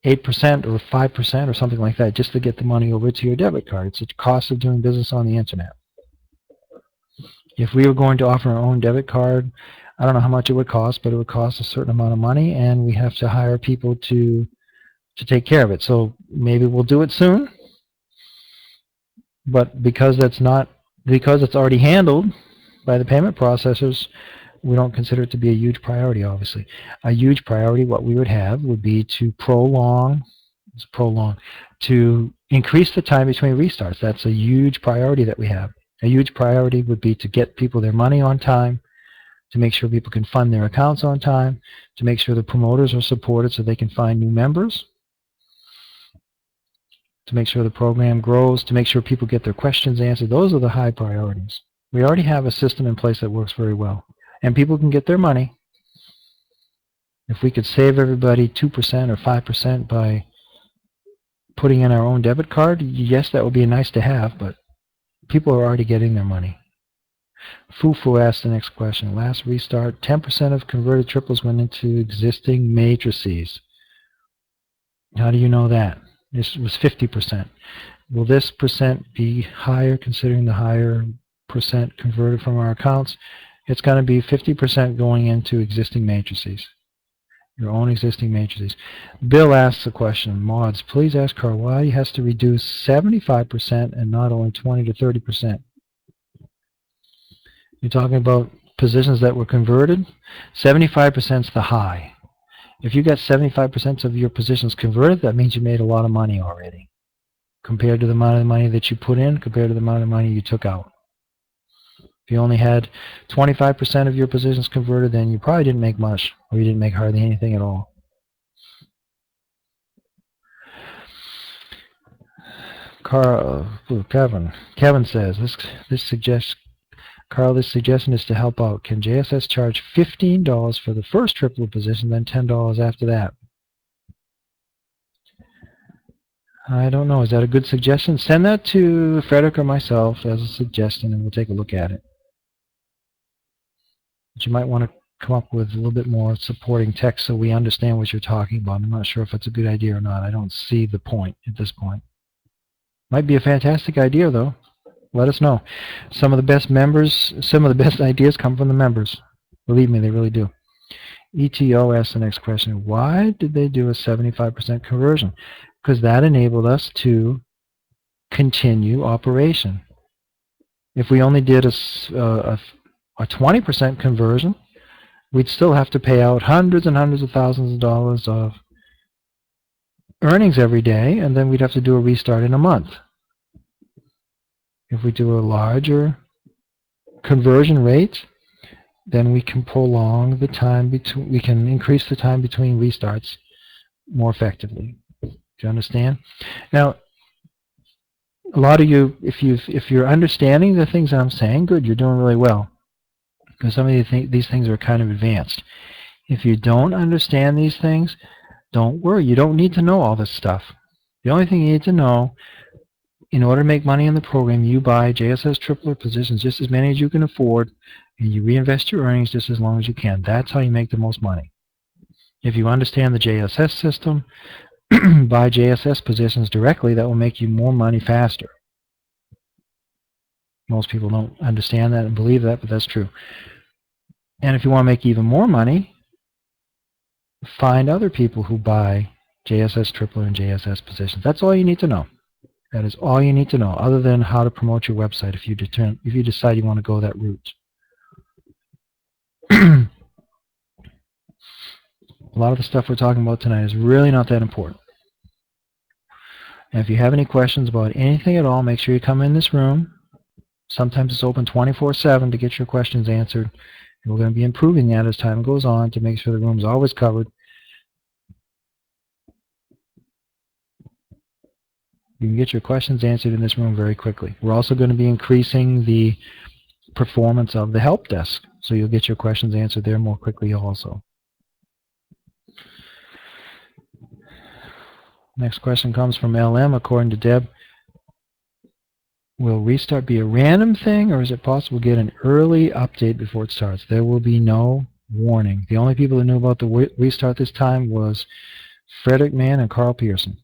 8% or 5% or something like that just to get the money over to your debit card. It's the cost of doing business on the internet. If we were going to offer our own debit card, I don't know how much it would cost, but it would cost a certain amount of money, and we have to hire people to take care of it. So maybe we'll do it soon, but because it's already handled by the payment processors, we don't consider it to be a huge priority, obviously. A huge priority, what we would have, would be to to increase the time between restarts. That's a huge priority that we have. A huge priority would be to get people their money on time, to make sure people can fund their accounts on time, to make sure the promoters are supported so they can find new members, to make sure the program grows, to make sure people get their questions answered. Those are the high priorities. We already have a system in place that works very well, and people can get their money. If we could save everybody 2% or 5% by putting in our own debit card, yes, that would be nice to have, but people are already getting their money. Fufu asked the next question. Last restart, 10% of converted triples went into existing matrices. How do you know that? This was 50%. Will this percent be higher considering the higher percent converted from our accounts? It's going to be 50% going into existing matrices, your own existing matrices. Bill asks a question. Mods, please ask Carl why he has to reduce 75% and not only 20 to 30%. You're talking about positions that were converted? 75% is the high. If you got 75% of your positions converted, that means you made a lot of money already, compared to the amount of money that you put in, compared to the amount of money you took out. If you only had 25% of your positions converted, then you probably didn't make much, or you didn't make hardly anything at all. Kevin says, this suggestion is to help out. Can JSS charge $15 for the first triple position, then $10 after that? I don't know. Is that a good suggestion? Send that to Frederick or myself as a suggestion, and we'll take a look at it. But you might want to come up with a little bit more supporting text so we understand what you're talking about. I'm not sure if it's a good idea or not. I don't see the point at this point. Might be a fantastic idea, though. Let us know. Some of the best ideas come from the members. Believe me, they really do. ETO asks the next question. Why did they do a 75% conversion? Because that enabled us to continue operation. If we only did a 20% conversion, we'd still have to pay out hundreds and hundreds of thousands of dollars of earnings every day, and then we'd have to do a restart in a month. If we do a larger conversion rate, then we can prolong the time between, we can increase the time between restarts more effectively. Do you understand? Now, a lot of you, if you're understanding the things that I'm saying, good, you're doing really well, because some of these things are kind of advanced. If you don't understand these things, don't worry. You don't need to know all this stuff. The only thing you need to know, in order to make money in the program, you buy JSS tripler positions, just as many as you can afford, and you reinvest your earnings just as long as you can. That's how you make the most money. If you understand the JSS system, buy JSS positions directly. That will make you more money faster. Most people don't understand that and believe that, but that's true. And if you want to make even more money, find other people who buy JSS tripler and JSS positions. That's all you need to know. That is all you need to know, other than how to promote your website if you decide you want to go that route. A lot of the stuff we're talking about tonight is really not that important. And if you have any questions about anything at all, make sure you come in this room. Sometimes it's open 24/7 to get your questions answered. And we're going to be improving that as time goes on to make sure the room is always covered. You can get your questions answered in this room very quickly. We're also going to be increasing the performance of the help desk, so you'll get your questions answered there more quickly also. Next question comes from LM. According to Deb, will restart be a random thing, or is it possible to get an early update before it starts? There will be no warning. The only people that knew about the restart this time was Frederick Mann and Carl Pearson.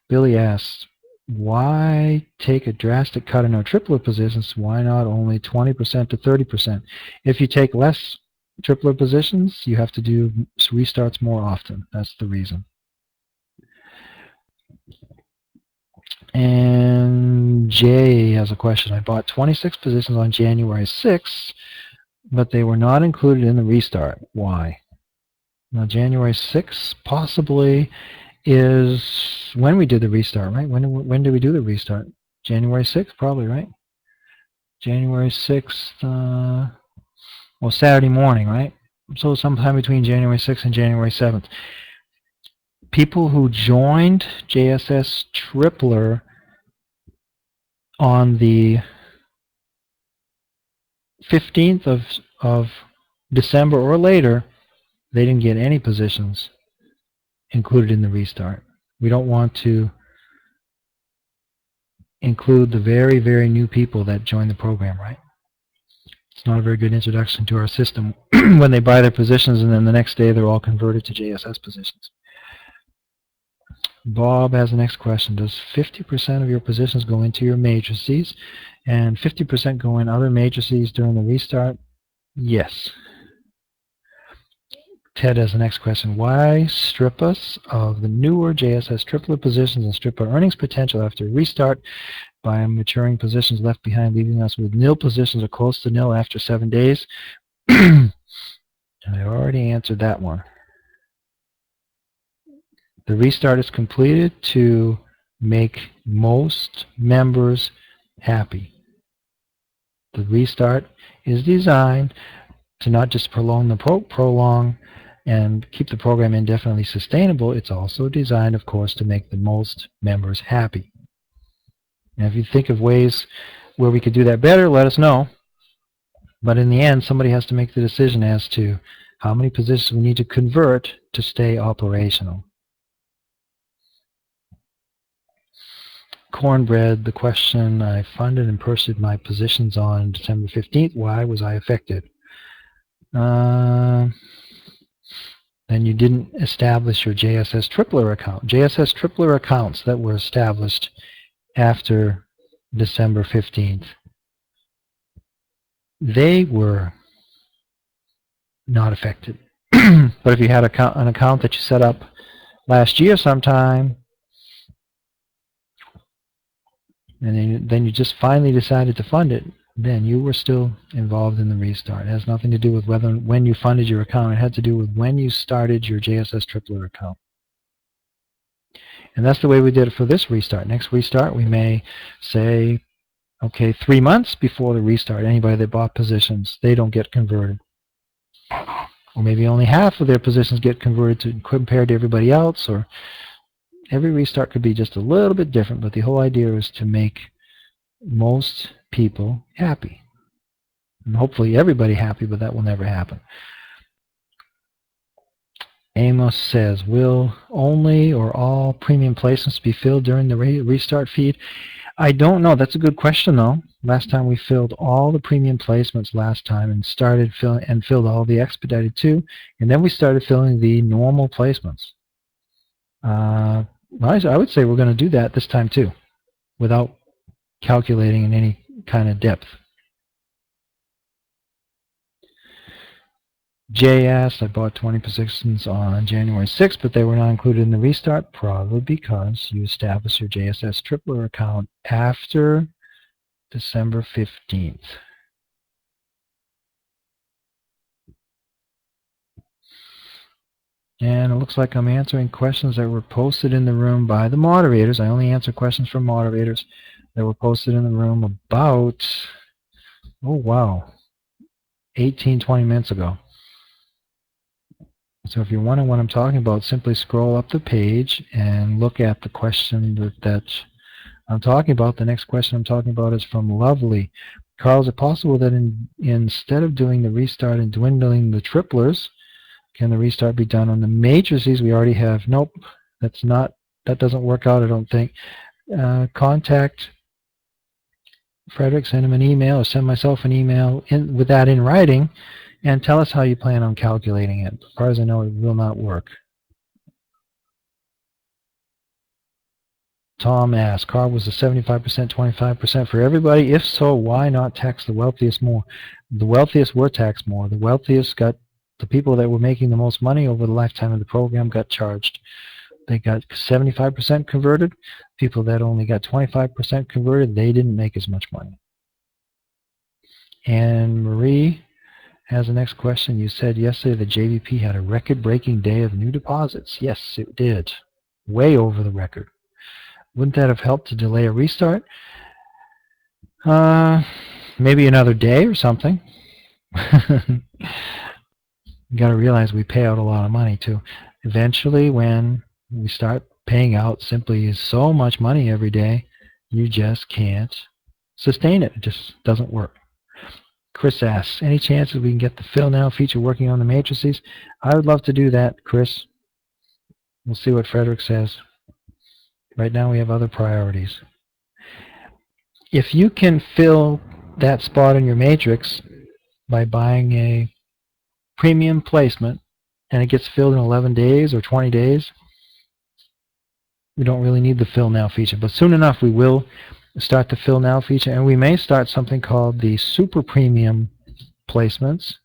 Billy asks, Why take a drastic cut in our triplet positions? Why not only 20% to 30%? If you take less triplet positions, you have to do restarts more often. That's the reason. And Jay has a question. I bought 26 positions on January 6th, but they were not included in the restart. Why? Now, January 6th possibly is when we did the restart, right? When did we do the restart? January 6th, probably, right? January 6th, well, Saturday morning, right? So sometime between January 6th and January 7th. People who joined JSS Tripler on the 15th of December or later, they didn't get any positions included in the restart. We don't want to include the very, very new people that join the program, right? It's not a very good introduction to our system when they buy their positions and then the next day they're all converted to JSS positions. Bob has the next question. Does 50% of your positions go into your matrices and 50% go in other matrices during the restart? Yes. Ted has the next question. Why strip us of the newer JSS triplet positions and strip our earnings potential after restart by maturing positions left behind, leaving us with nil positions or close to nil after 7 days? And I already answered that one. The restart is completed to make most members happy. The restart is designed to not just prolong and keep the program indefinitely sustainable. It's also designed, of course, to make the most members happy. Now, if you think of ways where we could do that better, let us know. But in the end, somebody has to make the decision as to how many positions we need to convert to stay operational. Cornbread, the question, I funded and purchased my positions on December 15th. Why was I affected? Then you didn't establish your JSS Tripler account. JSS Tripler accounts that were established after December 15th, they were not affected. But if you had an account that you set up last year sometime, and then you just finally decided to fund it, then you were still involved in the restart. It has nothing to do with when you funded your account. It had to do with when you started your JSS Tripler account. And that's the way we did it for this restart. Next restart, we may say, okay, 3 months before the restart, anybody that bought positions, they don't get converted. Or maybe only half of their positions get converted compared to everybody else, or every restart could be just a little bit different, but the whole idea is to make most people happy. And hopefully everybody happy, but that will never happen. Amos says, will only or all premium placements be filled during the restart feed? I don't know. That's a good question, though. Last time we filled all the premium placements last time and filled all the expedited too, and then we started filling the normal placements. I would say we're going to do that this time too, without calculating in any kind of depth. Jay asked, I bought 20 positions on January 6th, but they were not included in the restart, probably because you established your JSS Tripler account after December 15th. And it looks like I'm answering questions that were posted in the room by the moderators. I only answer questions from moderators that were posted in the room about, oh wow, 18, 20 minutes ago. So if you're wondering what I'm talking about, simply scroll up the page and look at the question that I'm talking about. The next question I'm talking about is from Lovely. Carl, is it possible that instead of doing the restart and dwindling the triplers, can the restart be done on the matrices we already have? Nope, that doesn't work out, I don't think. Contact Frederick, send him an email, or send myself an email with that in writing, and tell us how you plan on calculating it. As far as I know, it will not work. Tom asks, Carl, was the 75% 25% for everybody? If so, why not tax the wealthiest more? The wealthiest were taxed more. The wealthiest got, the people that were making the most money over the lifetime of the program got charged. They got 75% converted. People that only got 25% converted, they didn't make as much money. And Marie has the next question. You said yesterday the JVP had a record-breaking day of new deposits. Yes, it did. Way over the record. Wouldn't that have helped to delay a restart? Maybe another day or something. You got to realize we pay out a lot of money too. Eventually, when we start paying out simply so much money every day, you just can't sustain it. It just doesn't work. Chris asks, any chances we can get the Fill Now feature working on the matrices? I would love to do that, Chris. We'll see what Frederick says. Right now we have other priorities. If you can fill that spot in your matrix by buying a premium placement and it gets filled in 11 days or 20 days, we don't really need the Fill Now feature. But soon enough we will start the Fill Now feature, and we may start something called the Super Premium placements,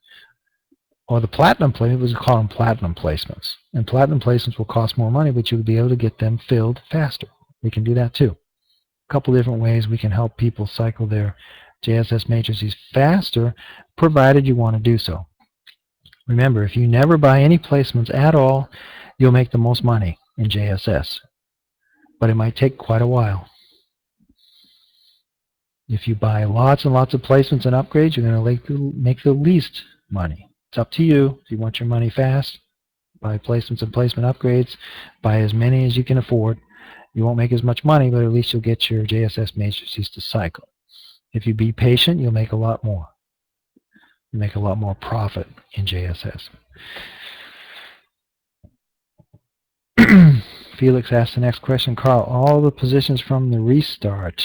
or the Platinum placements. We call them Platinum placements. And Platinum placements will cost more money, but you'll be able to get them filled faster. We can do that too. A couple different ways we can help people cycle their JSS matrices faster, provided you want to do so. Remember, if you never buy any placements at all, you'll make the most money in JSS. But it might take quite a while. If you buy lots and lots of placements and upgrades, you're going to make the least money. It's up to you. If you want your money fast, buy placements and placement upgrades. Buy as many as you can afford. You won't make as much money, but at least you'll get your JSS matrices to cycle. If you be patient, you'll make a lot more. You make a lot more profit in JSS. Felix asks the next question. Carl, all the positions from the restart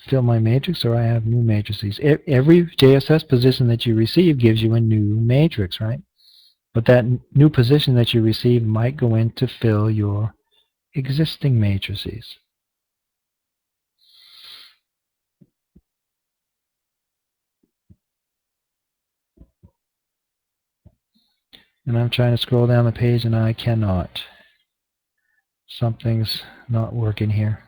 fill my matrix, or I have new matrices? Every JSS position that you receive gives you a new matrix, right? But that new position that you receive might go in to fill your existing matrices. And I'm trying to scroll down the page and I cannot. Something's not working here.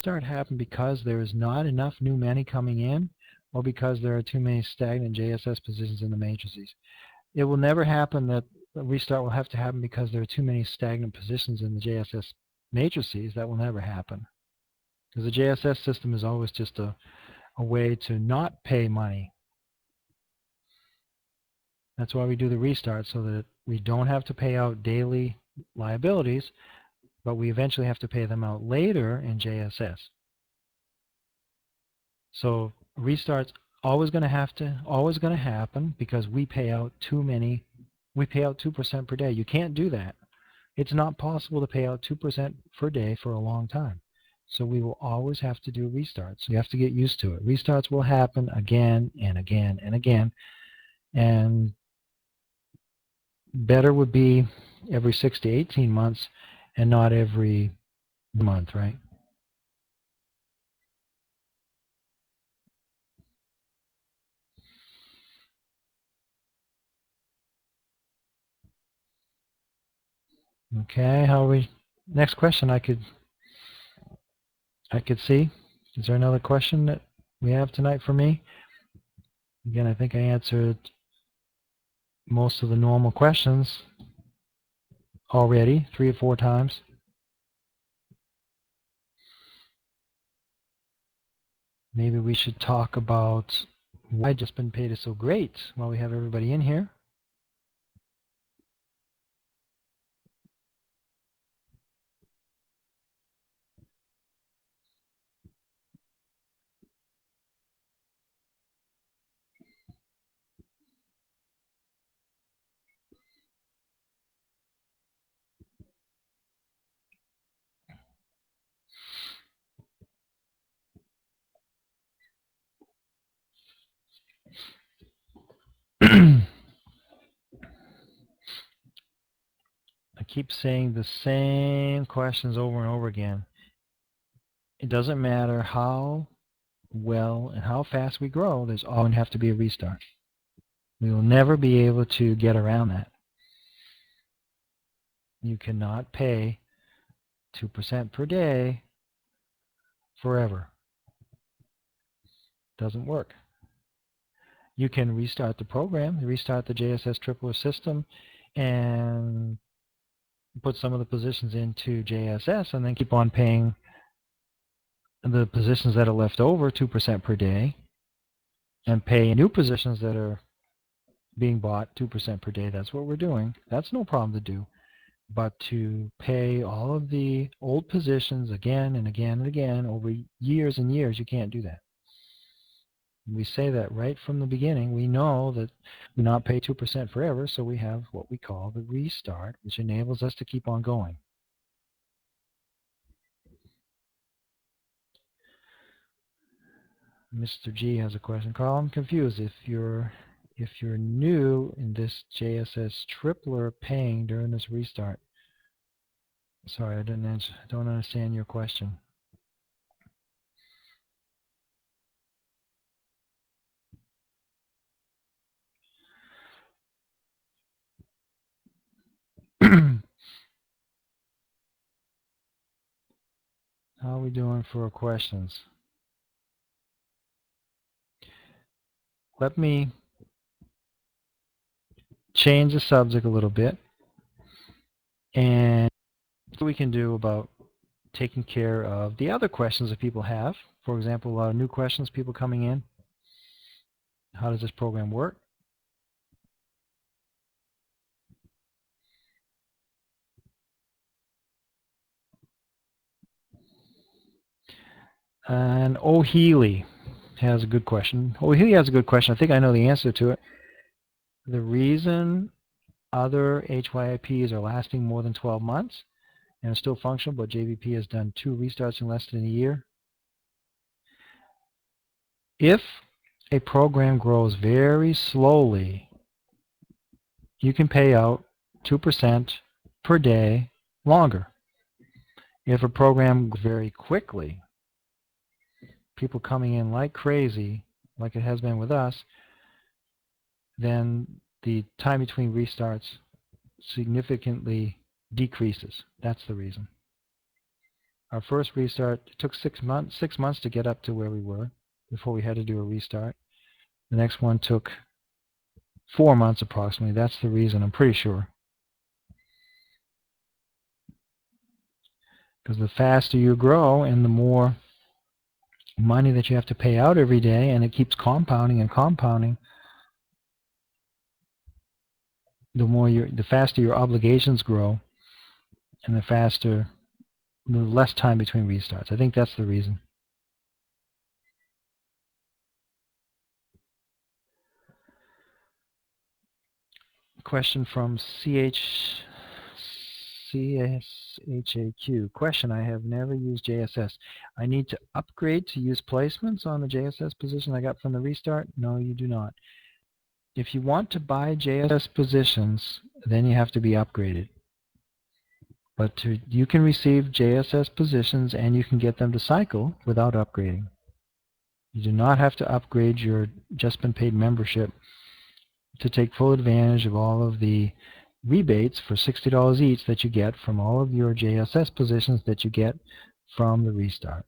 Start happening because there is not enough new money coming in, or because there are too many stagnant JSS positions in the matrices. It will never happen that the restart will have to happen because there are too many stagnant positions in the JSS matrices. That will never happen. Because the JSS system is always just a way to not pay money. That's why we do the restart, so that we don't have to pay out daily liabilities, but we eventually have to pay them out later in JSS. So restart's always going to happen because we pay out too many. We pay out 2% per day. You can't do that. It's not possible to pay out 2% per day for a long time. So we will always have to do restarts. You have to get used to it. Restarts will happen again and again and again. And better would be every 6 to 18 months and not every month, right? Okay, how are we? Next question I could see. Is there another question that we have tonight for me? Again, I think I answered most of the normal questions already 3 or 4 times. Maybe we should talk about why Just Been Paid is so great while we have everybody in here. I keep saying the same questions over and over again. It doesn't matter how well and how fast we grow, there's always going to have to be a restart. We will never be able to get around that. You cannot pay 2% per day forever. Doesn't work. You can restart the program, restart the JSS Tripler system, and put some of the positions into JSS, and then keep on paying the positions that are left over 2% per day, and pay new positions that are being bought 2% per day. That's what we're doing. That's no problem to do. But to pay all of the old positions again and again and again over years and years, you can't do that. We say that right from the beginning. We know that we not pay 2% forever, so we have what we call the restart, which enables us to keep on going. Mr. G has a question. Carl, I'm confused. If you're new in this JSS tripler paying during this restart. Sorry, I don't understand your question. How are we doing for questions? Let me change the subject a little bit and see what we can do about taking care of the other questions that people have. For example, a lot of new questions, people coming in. How does this program work? And O'Healy has a good question. O'Healy has a good question. I think I know the answer to it. The reason other HYIPs are lasting more than 12 months and are still functional, but JVP has done 2 restarts in less than a year. If a program grows very slowly, you can pay out 2% per day longer. If a program grows very quickly, people coming in like crazy, like it has been with us, then the time between restarts significantly decreases. That's the reason. Our first restart took 6 months to get up to where we were before we had to do a restart. The next one took 4 months approximately. That's the reason, I'm pretty sure. Because the faster you grow and the more money that you have to pay out every day, and it keeps compounding and compounding, the faster your obligations grow, and the less time between restarts. I think that's the reason. Question from CH CSHAQ. Question, I have never used JSS. I need to upgrade to use placements on the JSS position I got from the restart? No, you do not. If you want to buy JSS positions, then you have to be upgraded. But you can receive JSS positions and you can get them to cycle without upgrading. You do not have to upgrade your Just Been Paid membership to take full advantage of all of the rebates for $60 each that you get from all of your JSS positions that you get from the restart.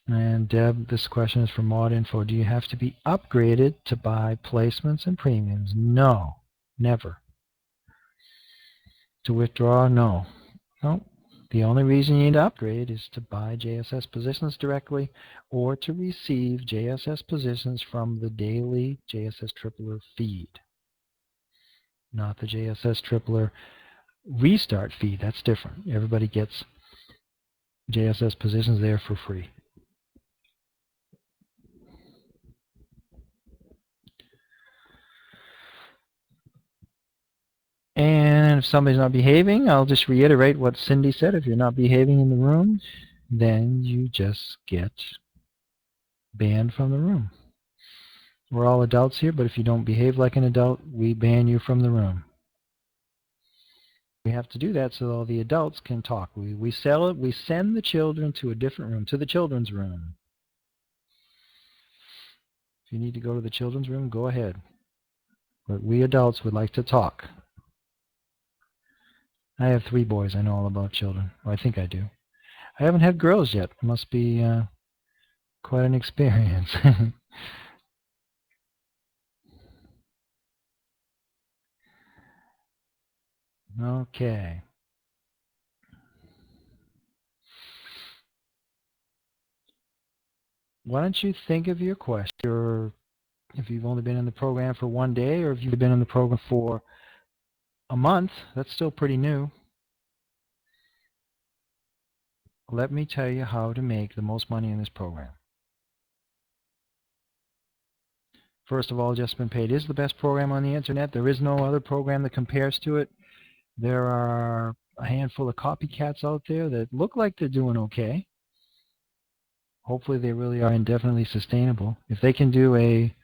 And Deb, this question is from Mod Info. Do you have to be upgraded to buy placements and premiums? No, never. To withdraw? No. No. The only reason you need to upgrade is to buy JSS positions directly or to receive JSS positions from the daily JSS Tripler feed. Not the JSS Tripler restart feed. That's different. Everybody gets JSS positions there for free. And if somebody's not behaving, I'll just reiterate what Cindy said. If you're not behaving in the room, then you just get banned from the room. We're all adults here, but if you don't behave like an adult, we ban you from the room. We have to do that so all the adults can talk. We send the children to a different room, to the children's room. If you need to go to the children's room, go ahead. But we adults would like to talk. I have 3 boys. I know all about children. Well, I think I do. I haven't had girls yet. It must be quite an experience. Okay. Why don't you think of your question, or if you've only been in the program for 1 day, or if you've been in the program for a month, that's still pretty new. Let me tell you how to make the most money in this program. First of all, Just Been Paid is the best program on the internet. There is no other program that compares to it. There are a handful of copycats out there that look like they're doing okay. Hopefully they really are indefinitely sustainable. If they can do a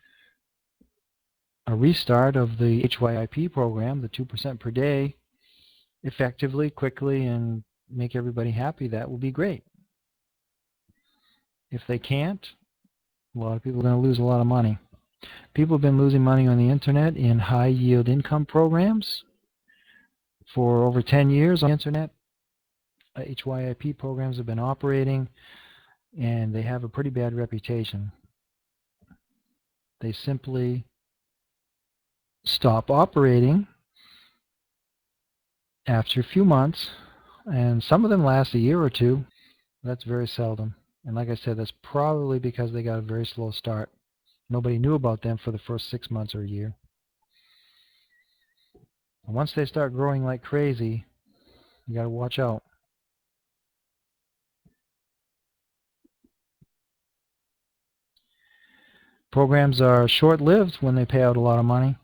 restart of the HYIP program, the 2% per day, effectively, quickly, and make everybody happy, that will be great. If they can't, a lot of people are going to lose a lot of money. People have been losing money on the internet in high yield income programs for over 10 years on the internet. HYIP programs have been operating, and they have a pretty bad reputation. They simply stop operating after a few months, and some of them last a year or two. That's very seldom. And like I said, that's probably because they got a very slow start. Nobody knew about them for the first 6 months or a year. And once they start growing like crazy, you got to watch out. Programs are short-lived when they pay out a lot of money,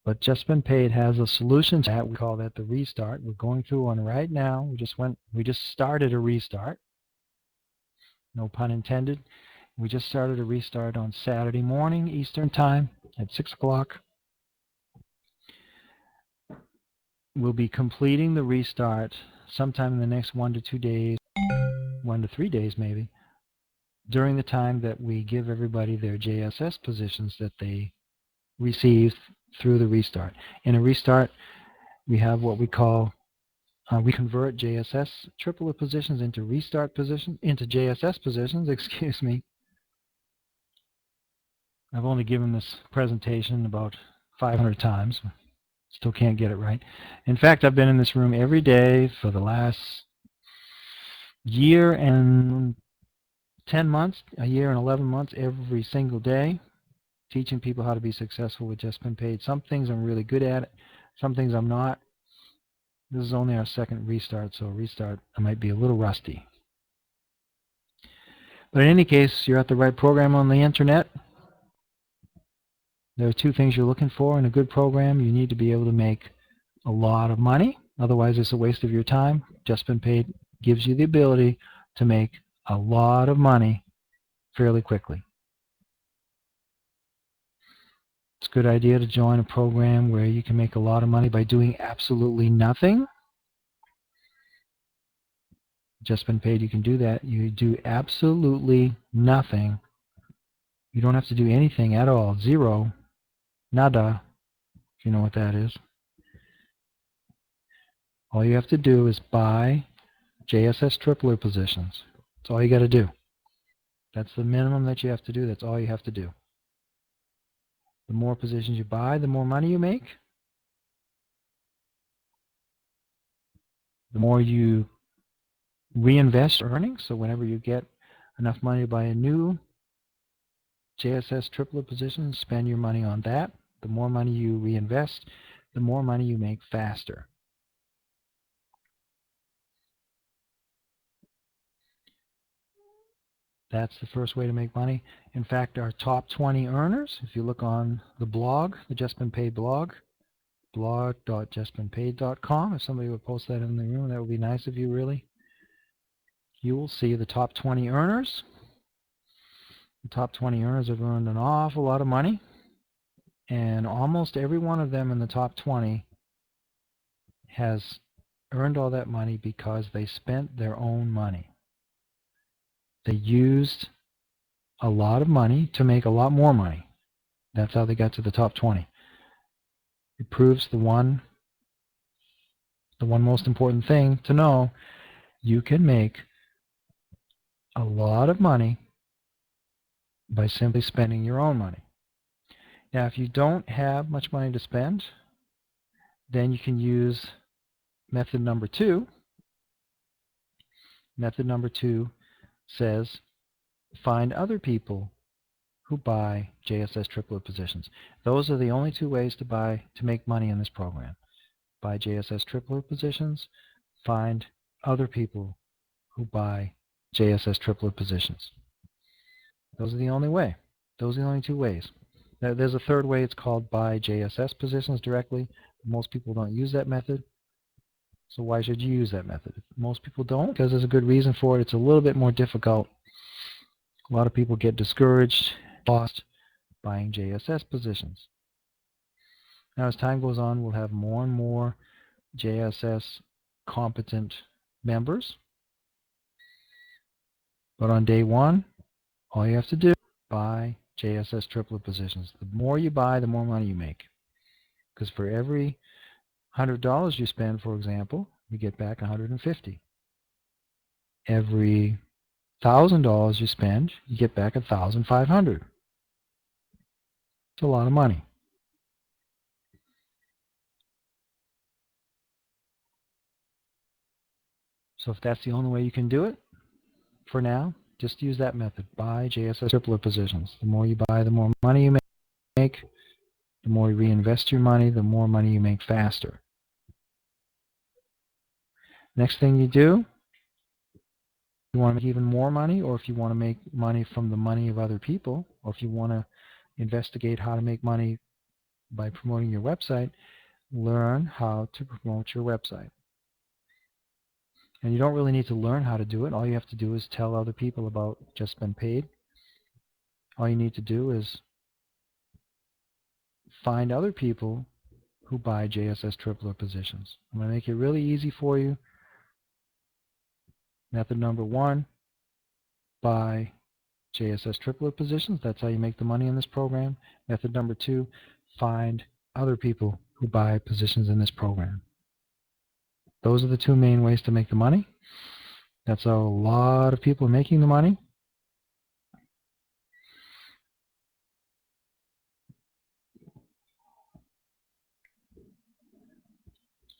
but Just Been Paid has a solution to that. We call that the restart. We're going through one right now. We just started a restart. No pun intended. We just started a restart on Saturday morning Eastern Time at 6 o'clock. We'll be completing the restart sometime in the next 1 to 2 days, 1 to 3 days maybe, during the time that we give everybody their JSS positions that they receive through the restart. In a restart, we have what we call, we convert JSS triplet positions into restart positions, into JSS positions, excuse me. I've only given this presentation about 500 times. Still can't get it right. In fact, I've been in this room every day for the last year and 10 months, a year and 11 months, every single day, teaching people how to be successful with Just Been Paid. Some things I'm really good at, some things I'm not. This is only our second restart, so restart, I might be a little rusty. But in any case, you're at the right program on the internet. There are two things you're looking for in a good program. You need to be able to make a lot of money. Otherwise, it's a waste of your time. Just Been Paid gives you the ability to make a lot of money fairly quickly. It's a good idea to join a program where you can make a lot of money by doing absolutely nothing. Just Been Paid, you can do that. You do absolutely nothing. You don't have to do anything at all. Zero. Nada, if you know what that is. All you have to do is buy JSS tripler positions. That's all you got to do. That's the minimum that you have to do. That's all you have to do. The more positions you buy, the more money you make. The more you reinvest earnings. So whenever you get enough money to buy a new JSS tripler position, spend your money on that. The more money you reinvest, the more money you make faster. That's the first way to make money. In fact, our top 20 earners, if you look on the blog, the Just Been Paid blog, blog.justbeenpaid.com, if somebody would post that in the room, that would be nice of you, really. You will see the top 20 earners. The top 20 earners have earned an awful lot of money, and almost every one of them in the top 20 has earned all that money because they spent their own money. They used a lot of money to make a lot more money. That's how they got to the top 20. It proves the one most important thing to know: you can make a lot of money by simply spending your own money. Now, if you don't have much money to spend, then you can use method number 2. Method number 2 says find other people who buy JSS triplet positions. Those are the only two ways to make money in this program. Buy JSS triplet positions, find other people who buy JSS triplet positions. Those are the only way. Those are the only two ways. Now, there's a third way. It's called buy JSS positions directly. Most people don't use that method. So why should you use that method? Most people don't, because there's a good reason for it. It's a little bit more difficult. A lot of people get discouraged, lost buying JSS positions. Now, as time goes on, we'll have more and more JSS competent members. But on day one, all you have to do is buy JSS triplet positions. The more you buy, the more money you make. Because for every $100 you spend, for example, you get back $150. Every $1,000 you spend, you get back $1,500. It's a lot of money. So if that's the only way you can do it, for now, just use that method. Buy JSS triplet positions. The more you buy, the more money you make. The more you reinvest your money, the more money you make faster. Next thing you do, you want to make even more money, or if you want to make money from the money of other people, or if you want to investigate how to make money by promoting your website, learn how to promote your website. And you don't really need to learn how to do it. All you have to do is tell other people about Just Been Paid. All you need to do is find other people who buy JSS triplet positions. I'm going to make it really easy for you. Method number 1, buy JSS triplet positions. That's how you make the money in this program. Method number 2, find other people who buy positions in this program. Those are the two main ways to make the money. That's how a lot of people are making the money.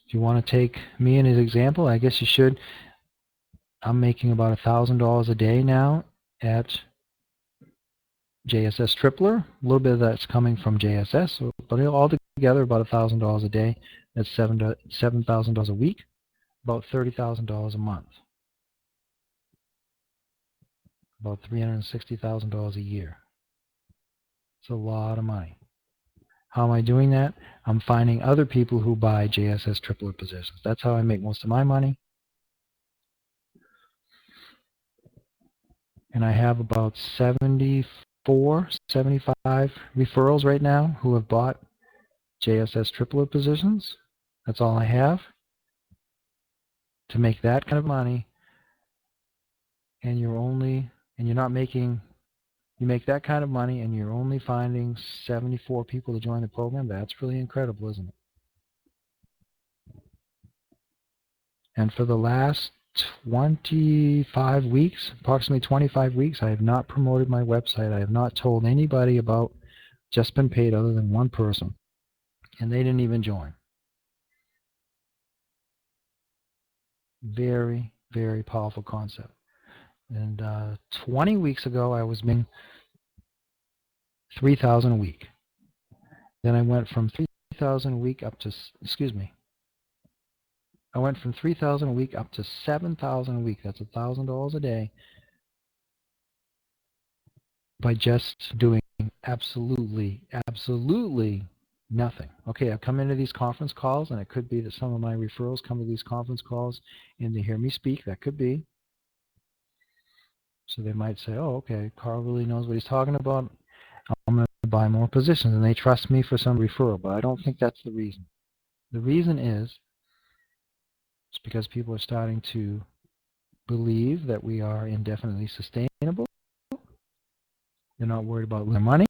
If you want to take me as an example, I guess you should. I'm making about $1,000 a day now at JSS Tripler. A little bit of that's coming from JSS, but altogether about $1,000 a day. That's $7,000 a week, about $30,000 a month, about $360,000 a year. It's a lot of money. How am I doing that? I'm finding other people who buy JSS triplet positions. That's how I make most of my money. And I have about 74, 75 referrals right now who have bought JSS triplet positions. That's all I have. To make that kind of money, and you're not making, you make that kind of money and you're only finding 74 people to join the program, that's really incredible, isn't it? And for the last 25 weeks, approximately 25 weeks, I have not promoted my website. I have not told anybody about Just Been Paid other than one person. And they didn't even join. Very, very powerful concept. And 20 weeks ago, I was making $3,000 a week. Then I went from $3,000 a week up to, I went from $3,000 a week up to $7,000 a week. That's $1,000 a day by just doing absolutely nothing. Okay, I come into these conference calls, and it could be that some of my referrals come to these conference calls and they hear me speak. That could be. So they might say, oh, okay, Carl really knows what he's talking about. I'm going to buy more positions, and they trust me for some referral. But I don't think that's the reason. The reason is it's because people are starting to believe that we are indefinitely sustainable. They're not worried about their money,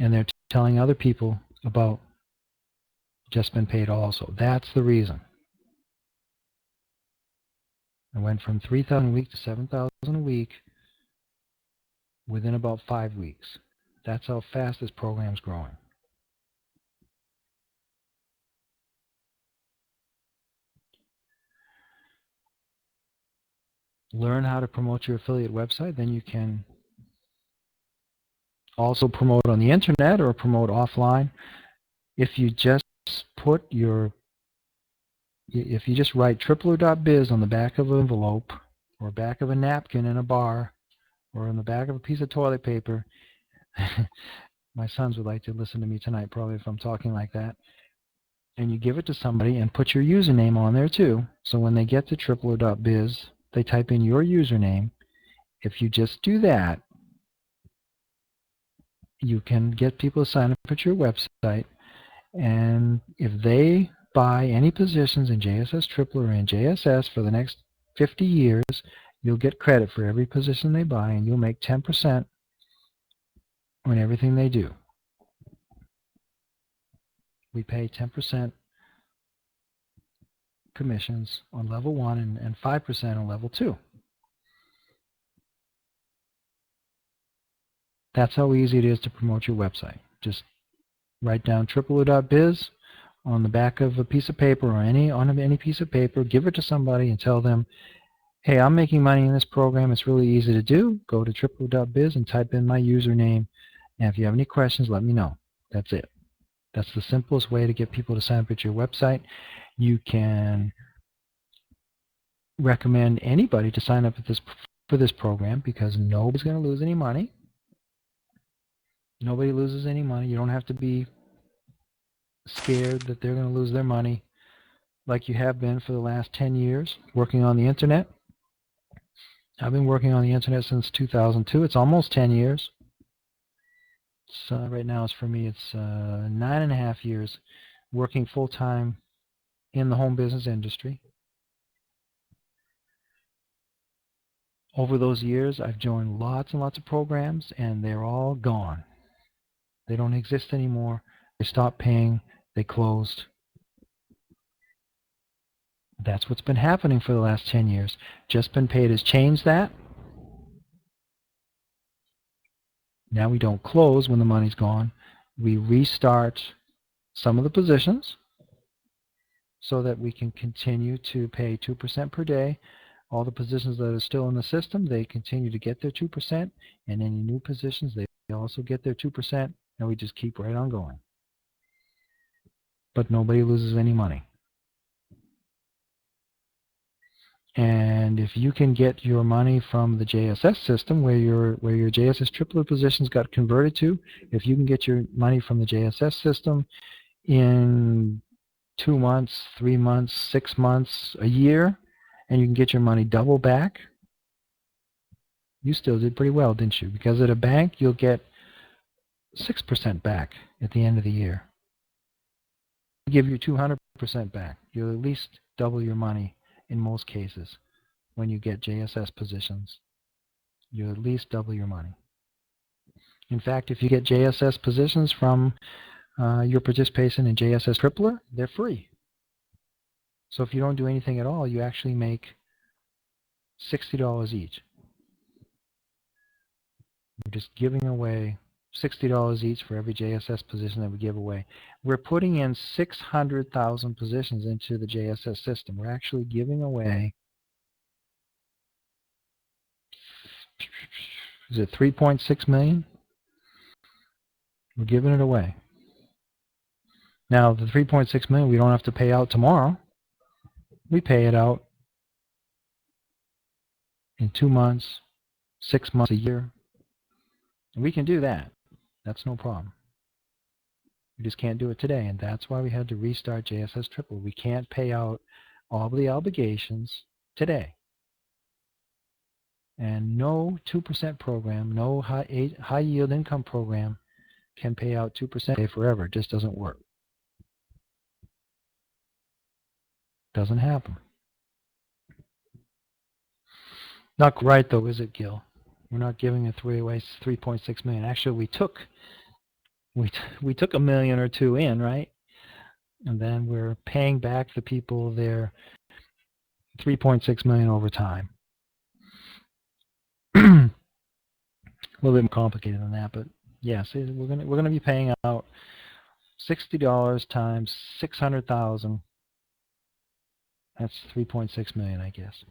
and they're telling other people about Just Been Paid also. That's the reason. I went from $3,000 a week to $7,000 a week within about 5 weeks. That's how fast this program's growing. Learn how to promote your affiliate website, then you can also promote on the internet or promote offline. If you just write tripler.biz on the back of an envelope or back of a napkin in a bar or on the back of a piece of toilet paper, my sons would like to listen to me tonight probably if I'm talking like that, and you give it to somebody and put your username on there too, so when they get to tripler.biz, they type in your username. If you just do that, you can get people to sign up at your website, and if they buy any positions in JSS Tripler or in JSS for the next 50 years, you'll get credit for every position they buy, and you'll make 10% on everything they do. We pay 10% commissions on level 1 and 5% on level 2. That's how easy it is to promote your website. Just write down tripler.biz on the back of a piece of paper or on any piece of paper, give it to somebody and tell them, hey, I'm making money in this program. It's really easy to do. Go to tripler.biz and type in my username. And if you have any questions, let me know. That's it. That's the simplest way to get people to sign up at your website. You can recommend anybody to sign up for this program because nobody's going to lose any money. Nobody loses any money. You don't have to be scared that they're going to lose their money like you have been for the last 10 years working on the internet. I've been working on the internet since 2002. It's almost 10 years. Right now, for me, it's 9.5 years working full-time in the home business industry. Over those years, I've joined lots and lots of programs, and they're all gone. They don't exist anymore. They stopped paying. They closed. That's what's been happening for the last 10 years. Just Been Paid has changed that. Now we don't close when the money's gone. We restart some of the positions so that we can continue to pay 2% per day. All the positions that are still in the system, they continue to get their 2%, and any new positions, they also get their 2%, and we just keep right on going. But nobody loses any money. And if you can get your money from the JSS system, where your JSS triplet positions got converted to, if you can get your money from the JSS system in 2 months, 3 months, 6 months, a year, and you can get your money double back, you still did pretty well, didn't you? Because at a bank, you'll get 6% back at the end of the year. They give you 200% back. You'll at least double your money in most cases when you get JSS positions. You'll at least double your money. In fact, if you get JSS positions from your participation in JSS Tripler, they're free. So if you don't do anything at all, you actually make $60 each. We're just giving away $60 each for every JSS position that we give away. We're putting in 600,000 positions into the JSS system. We're actually giving away, is it 3.6 million? We're giving it away. Now, the 3.6 million we don't have to pay out tomorrow. We pay it out in 2 months, 6 months, a year. And we can do that. That's no problem. We just can't do it today, and that's why we had to restart JSS Triple. We can't pay out all of the obligations today. And no 2% program, no high yield income program can pay out 2% forever. It just doesn't work. Doesn't happen. Not right though, is it, Gil? We're not giving it away 3.6 million. Actually, we took a million or two in, right? And then we're paying back the people their 3.6 million over time. A little bit more complicated than that, but yes, we're gonna be paying out $60 times 600,000. That's 3.6 million, I guess.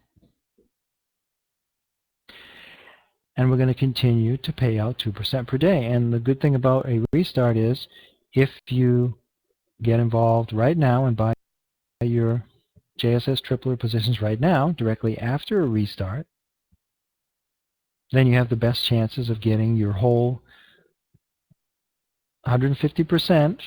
And we're going to continue to pay out 2% per day. And the good thing about a restart is, if you get involved right now and buy your JSS tripler positions right now, directly after a restart, then you have the best chances of getting your whole 150%,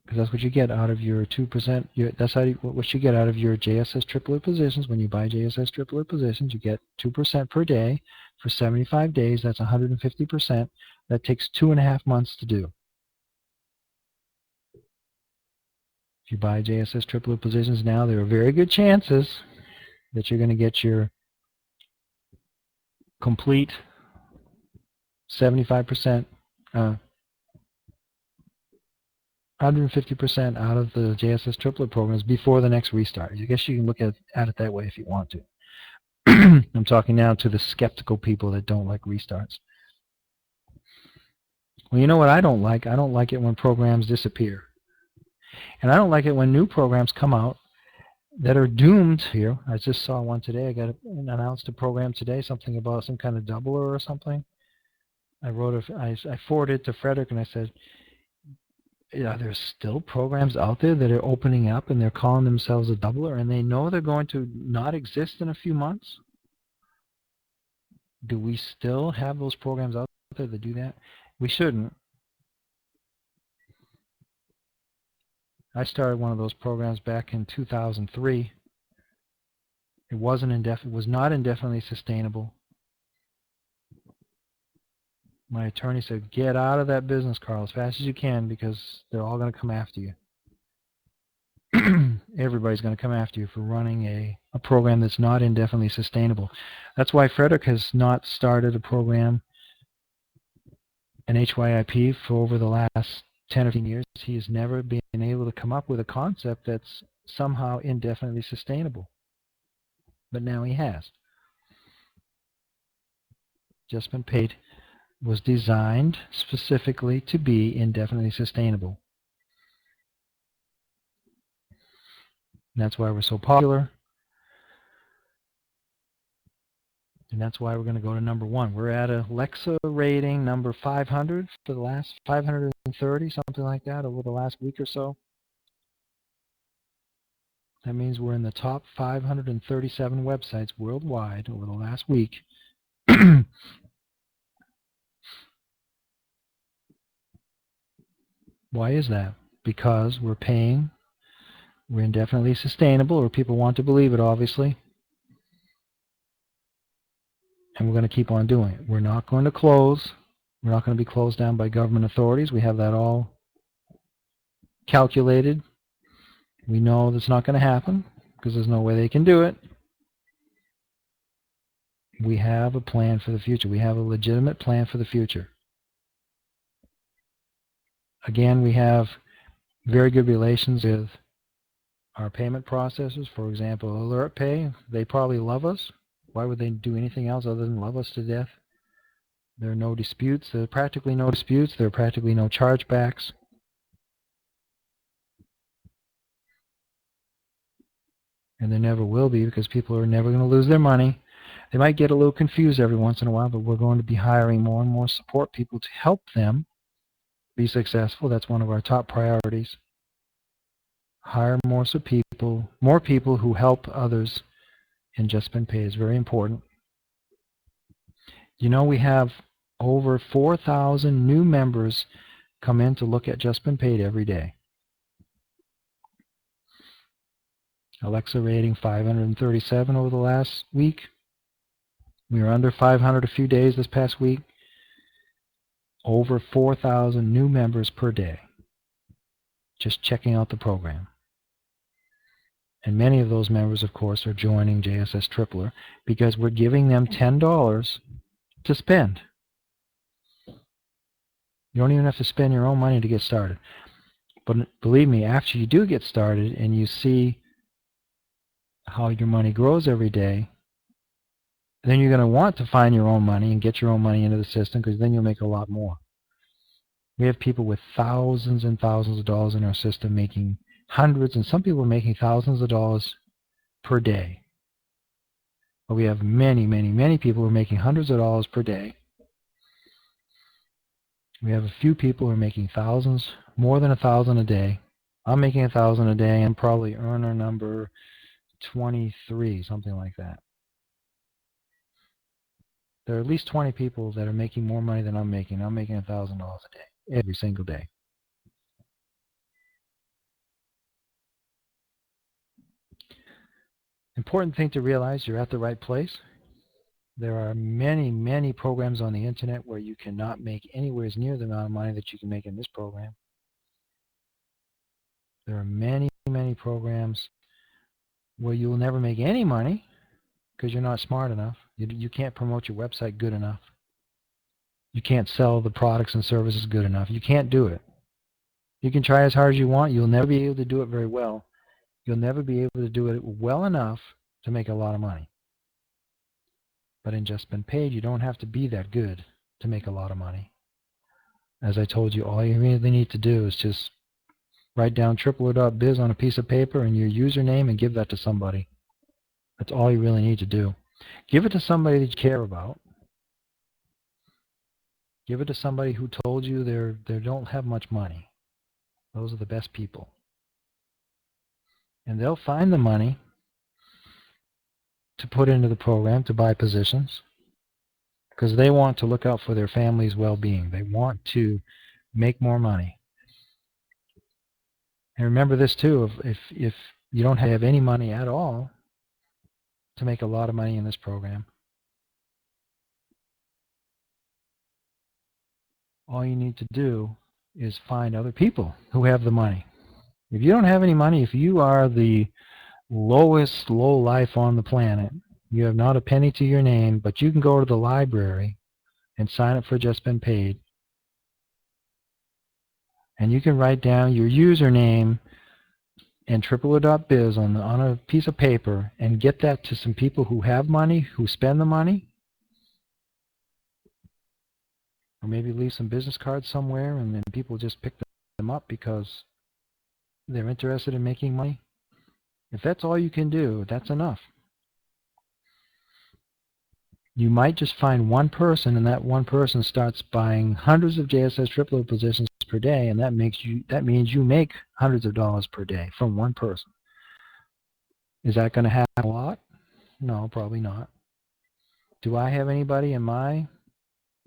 because that's what you get out of your 2%. That's what you get out of your JSS tripler positions. When you buy JSS tripler positions, you get 2% per day for 75 days. That's 150%. That takes 2.5 months to do. If you buy JSS triplet positions now, there are very good chances that you're going to get your complete 75%, 150% out of the JSS triplet programs before the next restart. I guess you can look at it that way if you want to. I'm talking now to the skeptical people that don't like restarts. Well, you know what I don't like? I don't like it when programs disappear. And I don't like it when new programs come out that are doomed here. I just saw one today. I got announced a program today, something about some kind of doubler or something. I forwarded it to Frederick and I said, yeah, there's still programs out there that are opening up and they're calling themselves a doubler, and they know they're going to not exist in a few months. Do we still have those programs out there that do that? We shouldn't. I started one of those programs back in 2003. It was not indefinitely sustainable. My attorney said, get out of that business, Carl, as fast as you can, because they're all going to come after you. Everybody's going to come after you for running a program that's not indefinitely sustainable. That's why Frederick has not started a program, an HYIP, for over the last 10 or 15 years. He has never been able to come up with a concept that's somehow indefinitely sustainable. But now he has. Just Been Paid was designed specifically to be indefinitely sustainable. And that's why we're so popular. And that's why we're going to go to number 1. We're at a Alexa rating number 500 for the last 530, something like that, over the last week or so. That means we're in the top 537 websites worldwide over the last week. Why is that? Because we're paying, we're indefinitely sustainable, or people want to believe it, obviously. And we're going to keep on doing it. We're not going to close. We're not going to be closed down by government authorities. We have that all calculated. We know that's not going to happen because there's no way they can do it. We have a plan for the future. We have a legitimate plan for the future. Again, we have very good relations with our payment processors. For example, AlertPay, they probably love us. Why would they do anything else other than love us to death? There are no disputes. There are practically no disputes. There are practically no chargebacks. And there never will be, because people are never going to lose their money. They might get a little confused every once in a while, but we're going to be hiring more and more support people to help them be successful. That's one of our top priorities. Hire more people who help others, and Just Been Paid is very important. You know, we have over 4,000 new members come in to look at Just Been Paid every day. Alexa rating 537 over the last week. We were under 500 a few days this past week. Over 4,000 new members per day just checking out the program. And many of those members, of course, are joining JSS Tripler because we're giving them $10 to spend. You don't even have to spend your own money to get started. But believe me, after you do get started and you see how your money grows every day, then you're going to want to find your own money and get your own money into the system, because then you'll make a lot more. We have people with thousands and thousands of dollars in our system making hundreds, and some people are making thousands of dollars per day. But we have many, many, many people who are making hundreds of dollars per day. We have a few people who are making thousands, more than 1,000 a day. I'm making 1,000 a day. I'm probably earner number 23, something like that. There are at least 20 people that are making more money than I'm making. I'm making $1,000 a day, every single day. Important thing to realize, you're at the right place. There are many, many programs on the internet where you cannot make anywhere near the amount of money that you can make in this program. There are many, many programs where you will never make any money because you're not smart enough. You can't promote your website good enough. You can't sell the products and services good enough. You can't do it. You can try as hard as you want. You'll never be able to do it very well. You'll never be able to do it well enough to make a lot of money. But in Just Been Paid, you don't have to be that good to make a lot of money. As I told you, all you really need to do is just write down tripler.biz on a piece of paper and your username and give that to somebody. That's all you really need to do. Give it to somebody that you care about. Give it to somebody who told you they don't have much money. Those are the best people. And they'll find the money to put into the program to buy positions, because they want to look out for their family's well-being. They want to make more money. And remember this too, if you don't have any money at all to make a lot of money in this program, all you need to do is find other people who have the money. If you don't have any money, if you are the lowest low life on the planet, you have not a penny to your name, but you can go to the library and sign up for Just Been Paid, and you can write down your username and tripler.biz on a piece of paper and get that to some people who have money, who spend the money, or maybe leave some business cards somewhere and then people just pick them up because they're interested in making money. If that's all you can do, that's enough. You might just find one person, and that one person starts buying hundreds of JSS Tripler positions per day, and that means you make hundreds of dollars per day from one person. Is that going to happen a lot? No, probably not. Do I have anybody in my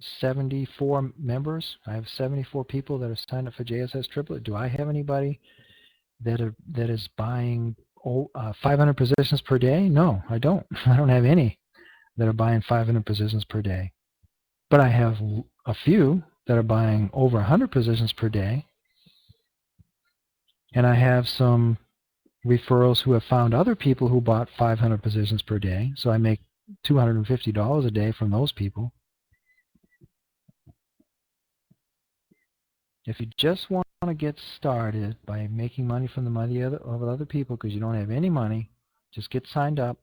74 members? I have 74 people that are signed up for JSS Triplet. Do I have anybody that is buying 500 positions per day? No, I don't. I don't have any that are buying 500 positions per day. But I have a few that are buying over 100 positions per day. And I have some referrals who have found other people who bought 500 positions per day. So I make $250 a day from those people. If you just want to get started by making money from the money of other people because you don't have any money, just get signed up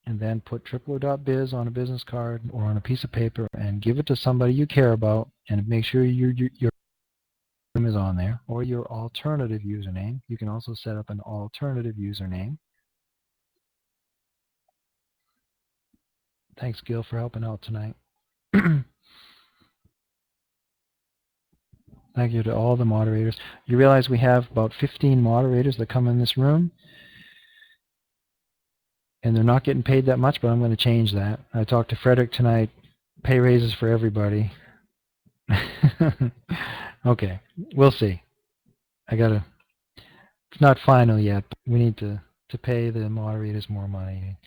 and then put tripler.biz on a business card or on a piece of paper and give it to somebody you care about, and make sure your name is on there, or your alternative username. You can also set up an alternative username. Thanks, Gil, for helping out tonight. Thank you to all the moderators. You realize we have about 15 moderators that come in this room, and they're not getting paid that much, but I'm going to change that. I talked to Frederick tonight. Pay raises for everybody. Okay, we'll see. It's not final yet. But we need to pay the moderators more money.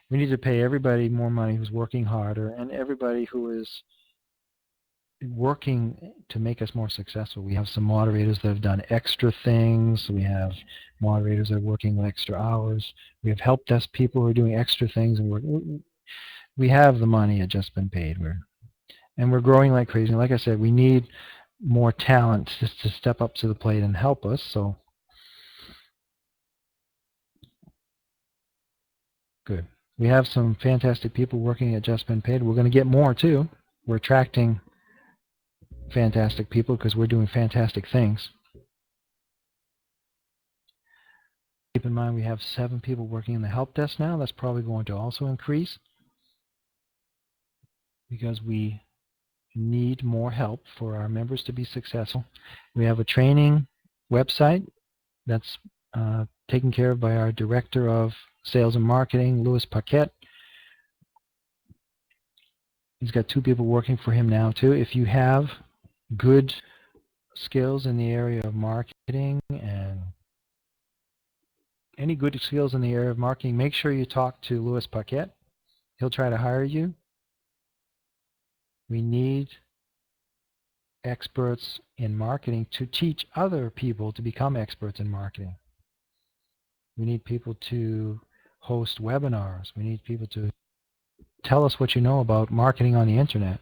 We need to pay everybody more money who's working harder, and everybody who is working to make us more successful. We have some moderators that have done extra things. We have moderators that are working extra hours. We have help desk people who are doing extra things, and we have the money had just been paid. And we're growing like crazy. And like I said, we need more talent just to step up to the plate and help us. So good. We have some fantastic people working at Just Been Paid. We're going to get more too. We're attracting fantastic people because we're doing fantastic things. Keep in mind we have 7 people working in the help desk now. That's probably going to also increase because we need more help for our members to be successful. We have a training website that's taken care of by our Director of Sales and Marketing, Louis Paquette. He's got 2 people working for him now too. If you have good skills in the area of marketing and any good skills in the area of marketing, make sure you talk to Louis Paquette. He'll try to hire you. We need experts in marketing to teach other people to become experts in marketing. We need people to host webinars. We need people to tell us what you know about marketing on the internet.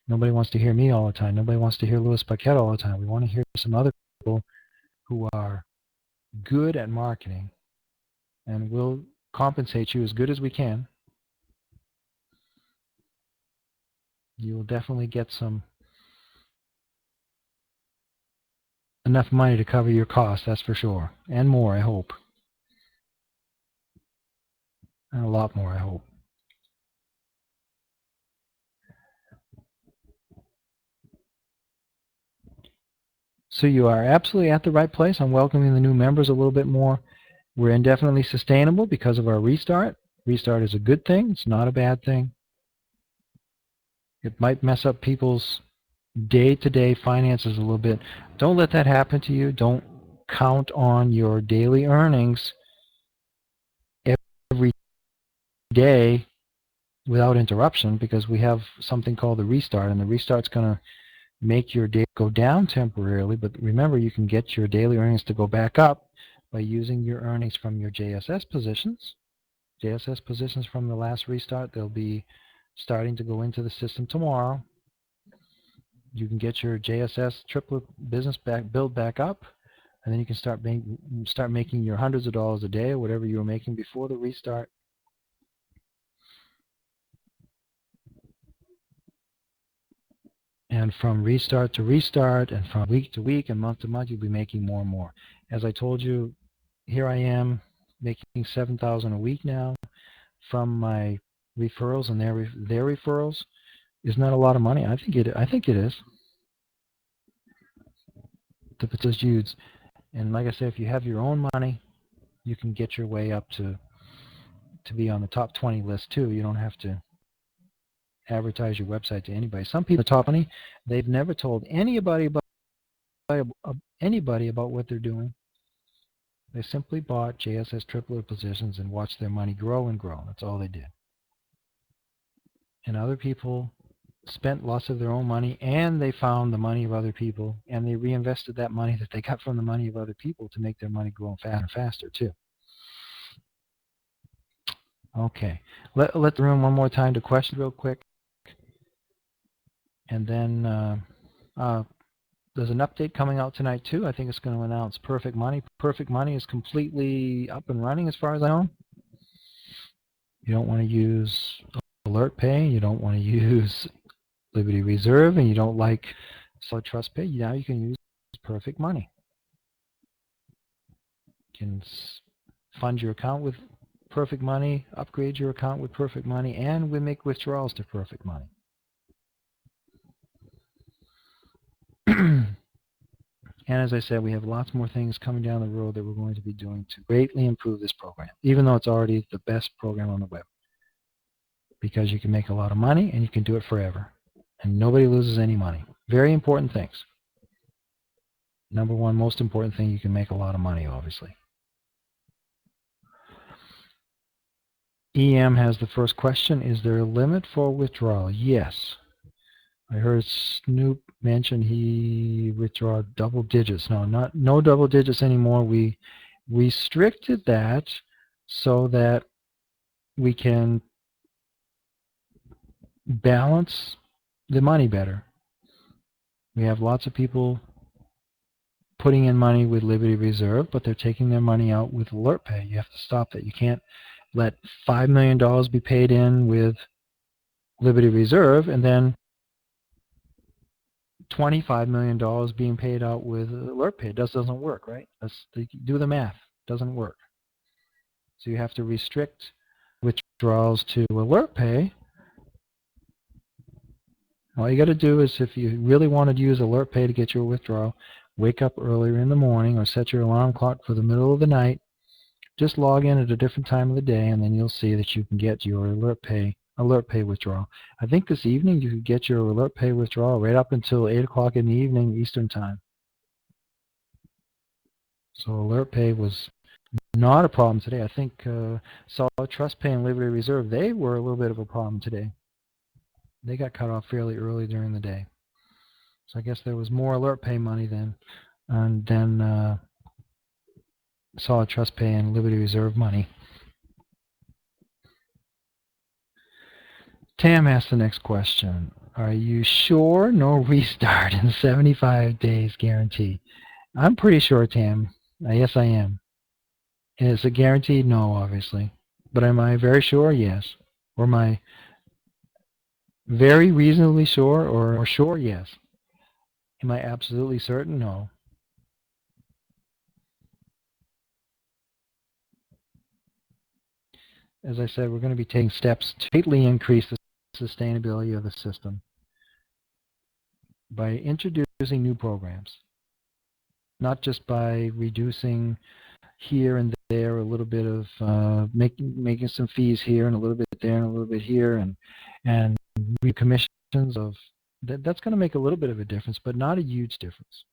Nobody wants to hear me all the time. Nobody wants to hear Louis Paquette all the time. We want to hear some other people who are good at marketing, and we'll compensate you as good as we can. You will definitely get enough money to cover your costs, that's for sure, and more, I hope, and a lot more, I hope. So you are absolutely at the right place. I'm welcoming the new members a little bit more. We're indefinitely sustainable because of our restart. Restart is a good thing. It's not a bad thing. It might mess up people's day-to-day finances a little bit. Don't let that happen to you. Don't count on your daily earnings every day without interruption, because we have something called the restart, and the restart's going to make your day go down temporarily. But remember, you can get your daily earnings to go back up by using your earnings from your JSS positions. JSS positions from the last restart, they'll be starting to go into the system tomorrow. You can get your JSS triplet business build back up, and then you can start making your hundreds of dollars a day or whatever you were making before the restart. And from restart to restart, and from week to week and month to month, you'll be making more and more. As I told you, here I am making $7,000 a week now from my referrals and their referrals. Isn't that a lot of money? I think it is. If it's just used. And like I said, if you have your own money, you can get your way up to be on the top 20 list too. You don't have to advertise your website to anybody. Some people, the top 20, they've never told anybody about what they're doing. They simply bought JSS triplet positions and watched their money grow and grow. That's all they did. And other people spent lots of their own money, and they found the money of other people, and they reinvested that money that they got from the money of other people to make their money grow faster and faster too. Okay, let the room one more time to question real quick, and then there's an update coming out tonight too. I think it's going to announce Perfect Money. Perfect Money is completely up and running as far as I know. You don't want to use Alert Pay. You don't want to use Liberty Reserve, and you don't like Solid Trust Pay. Now you can use Perfect Money. You can fund your account with Perfect Money, upgrade your account with Perfect Money, and we make withdrawals to Perfect Money. And as I said, we have lots more things coming down the road that we're going to be doing to greatly improve this program, even though it's already the best program on the web. Because you can make a lot of money and you can do it forever. And nobody loses any money. Very important things. Number one, most important thing, you can make a lot of money, obviously. EM has the first question. Is there a limit for withdrawal? Yes. I heard Snoop mention he withdraw double digits. No double digits anymore. We restricted that so that we can balance the money better. We have lots of people putting in money with Liberty Reserve, but they're taking their money out with Alert Pay. You have to stop that. You can't let $5 million be paid in with Liberty Reserve and then $25 million being paid out with Alert Pay. It doesn't work, right? Do the math. It doesn't work. So you have to restrict withdrawals to Alert Pay. All you got to do is, if you really want to use Alert Pay to get your withdrawal, wake up earlier in the morning or set your alarm clock for the middle of the night. Just log in at a different time of the day, and then you'll see that you can get your Alert Pay withdrawal. I think this evening you could get your Alert Pay withdrawal right up until 8 o'clock in the evening Eastern Time. So Alert Pay was not a problem today. I think Solid Trust Pay and Liberty Reserve, they were a little bit of a problem today. They got cut off fairly early during the day. So I guess there was more Alert Pay money than Solid Trust Pay and Liberty Reserve money. Tam asked the next question. Are you sure no restart in 75 days guarantee? I'm pretty sure, Tam. Yes, I am. Is it guaranteed? No, obviously. But am I very sure? Yes. Or am I very reasonably sure or sure? Yes. Am I absolutely certain? No. As I said, we're going to be taking steps to greatly increase the sustainability of the system by introducing new programs, not just by reducing here and there a little bit of making some fees here and a little bit there and a little bit here and recommissions of that's going to make a little bit of a difference, but not a huge difference.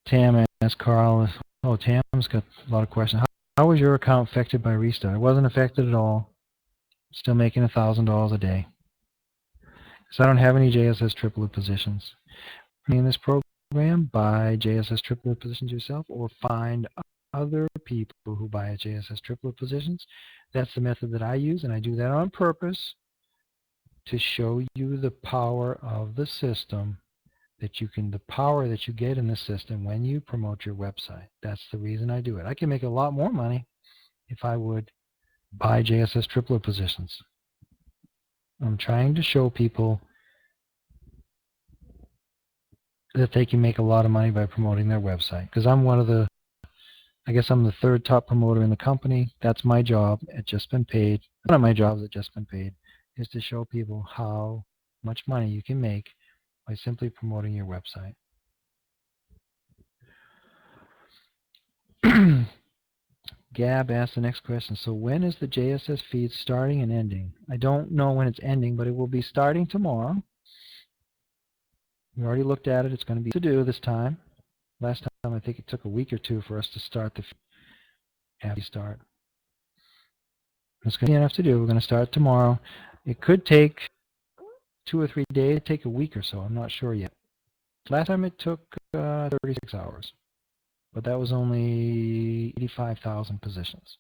Tam asked Carl, oh, Tam's got a lot of questions. How was your account affected by restart? It wasn't affected at all. Still making $1,000 a day. So I don't have any JSS triplet positions. In this program, buy JSS triplet positions yourself or find other people who buy JSS triplet positions. That's the method that I use, and I do that on purpose to show you the power of the system, the power that you get in the system when you promote your website. That's the reason I do it. I can make a lot more money if I would buy JSS triplet positions. I'm trying to show people that they can make a lot of money by promoting their website, because I'm I guess I'm the third top promoter in the company. That's my job at Just Been Paid. One of my jobs at Just Been Paid is to show people how much money you can make by simply promoting your website. Gab asked the next question. So when is the JSS feed starting and ending? I don't know when it's ending, but it will be starting tomorrow. We already looked at it. It's going to be to do this time. Last time I think it took a week or two for us to start the feed after we start. It's going to be enough to do. We're going to start tomorrow. It could take 2 or 3 days. It could take a week or so. I'm not sure yet. Last time it took 36 hours, but that was only 85,000 positions.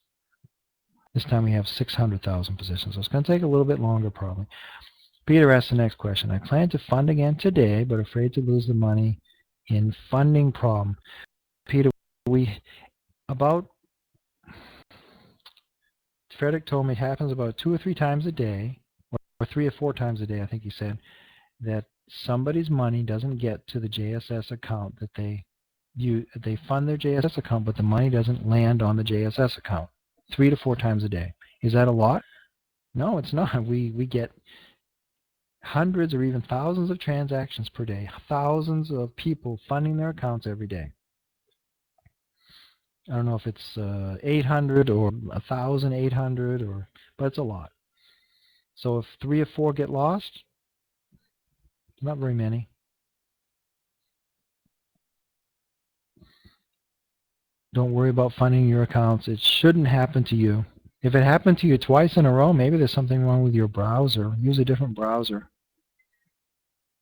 This time we have 600,000 positions, so it's going to take a little bit longer probably. Peter asked the next question. I plan to fund again today, but afraid to lose the money in funding problem. Peter, Frederick told me it happens about 2 or 3 times a day, or 3 or 4 times a day, I think he said, that somebody's money doesn't get to the JSS account that they fund their JSS account, but the money doesn't land on the JSS account 3 to 4 times a day. Is that a lot? No, it's not. We get hundreds or even thousands of transactions per day, thousands of people funding their accounts every day. I don't know if it's 800 or 1,800, but it's a lot. So if 3 or 4 get lost, not very many. Don't worry about funding your accounts. It shouldn't happen to you. If it happened to you twice in a row, maybe there's something wrong with your browser. Use a different browser.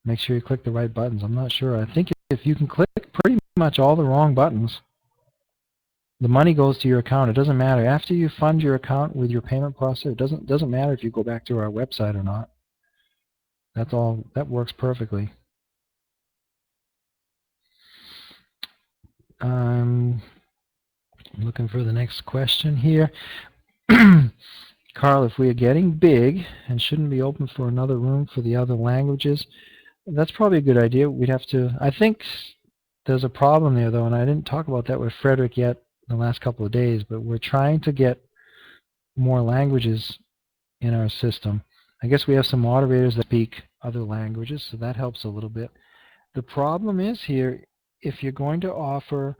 Make sure you click the right buttons. I'm not sure. I think if you can click pretty much all the wrong buttons, the money goes to your account. It doesn't matter. After you fund your account with your payment processor, it doesn't matter if you go back to our website or not. That's all. That works perfectly. I'm looking for the next question here. Carl, if we are getting big and shouldn't be open for another room for the other languages, that's probably a good idea. We'd have to, I think there's a problem there though, and I didn't talk about that with Frederick yet in the last couple of days, but we're trying to get more languages in our system. I guess we have some moderators that speak other languages, so that helps a little bit. The problem is here, if you're going to offer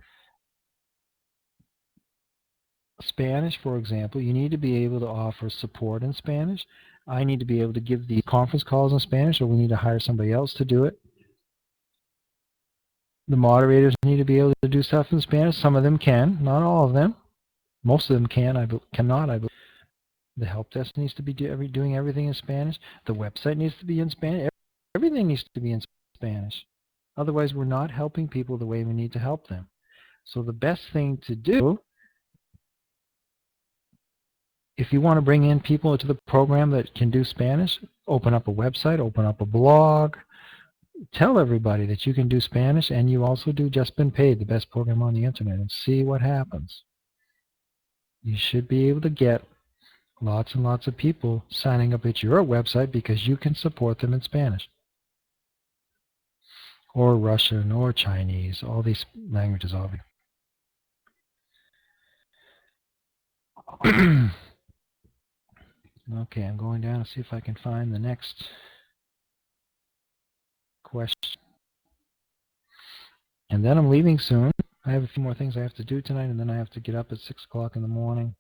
Spanish, for example, you need to be able to offer support in Spanish. I need to be able to give the conference calls in Spanish, or we need to hire somebody else to do it. The moderators need to be able to do stuff in Spanish. Some of them can, not all of them. Most of them cannot, I believe. The help desk needs to be doing everything in Spanish. The website needs to be in Spanish. Everything needs to be in Spanish. Otherwise, we're not helping people the way we need to help them. So the best thing to do, if you want to bring in people into the program that can do Spanish, open up a website, open up a blog, tell everybody that you can do Spanish and you also do Just Been Paid, the best program on the internet, and see what happens. You should be able to get lots and lots of people signing up at your website because you can support them in Spanish or Russian or Chinese, all these languages, obviously. Okay, I'm going down to see if I can find the next question. And then I'm leaving soon. I have a few more things I have to do tonight, and then I have to get up at 6 o'clock in the morning.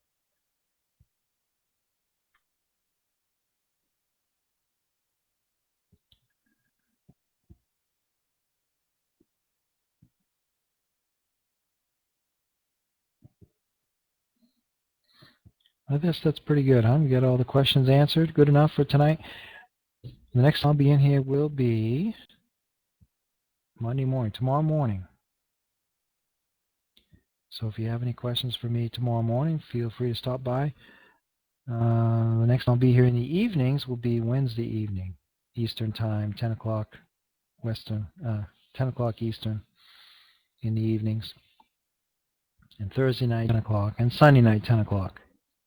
I guess that's pretty good, huh? We got all the questions answered. Good enough for tonight. The next I'll be in here will be Monday morning, tomorrow morning. So if you have any questions for me tomorrow morning, feel free to stop by. The next I'll be here in the evenings will be Wednesday evening, Eastern time, 10 o'clock Western, 10 o'clock Eastern in the evenings. And Thursday night, 10 o'clock, and Sunday night, 10 o'clock.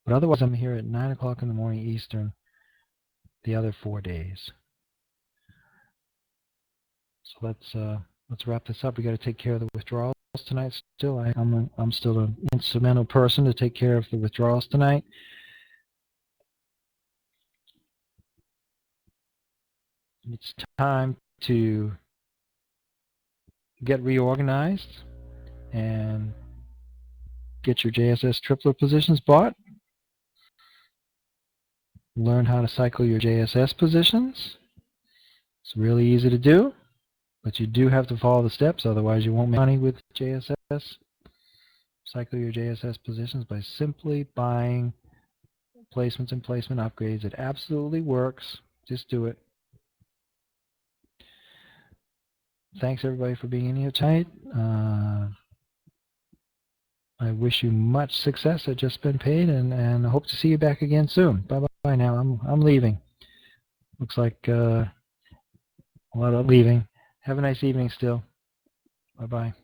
But otherwise, I'm here at 9 o'clock in the morning Eastern the other 4 days. So let's wrap this up. We got to take care of the withdrawals tonight still. I'm still an instrumental person to take care of the withdrawals tonight. It's time to get reorganized and get your JSS triplet positions bought. Learn how to cycle your JSS positions. It's really easy to do, but you do have to follow the steps, otherwise you won't make money with JSS. Cycle your JSS positions by simply buying placements and placement upgrades. It absolutely works. Just do it. Thanks everybody for being in here tonight. I wish you much success at Just Been Paid, and I hope to see you back again soon. Bye now. I'm leaving. Looks like a lot of leaving. Have a nice evening still. Bye bye.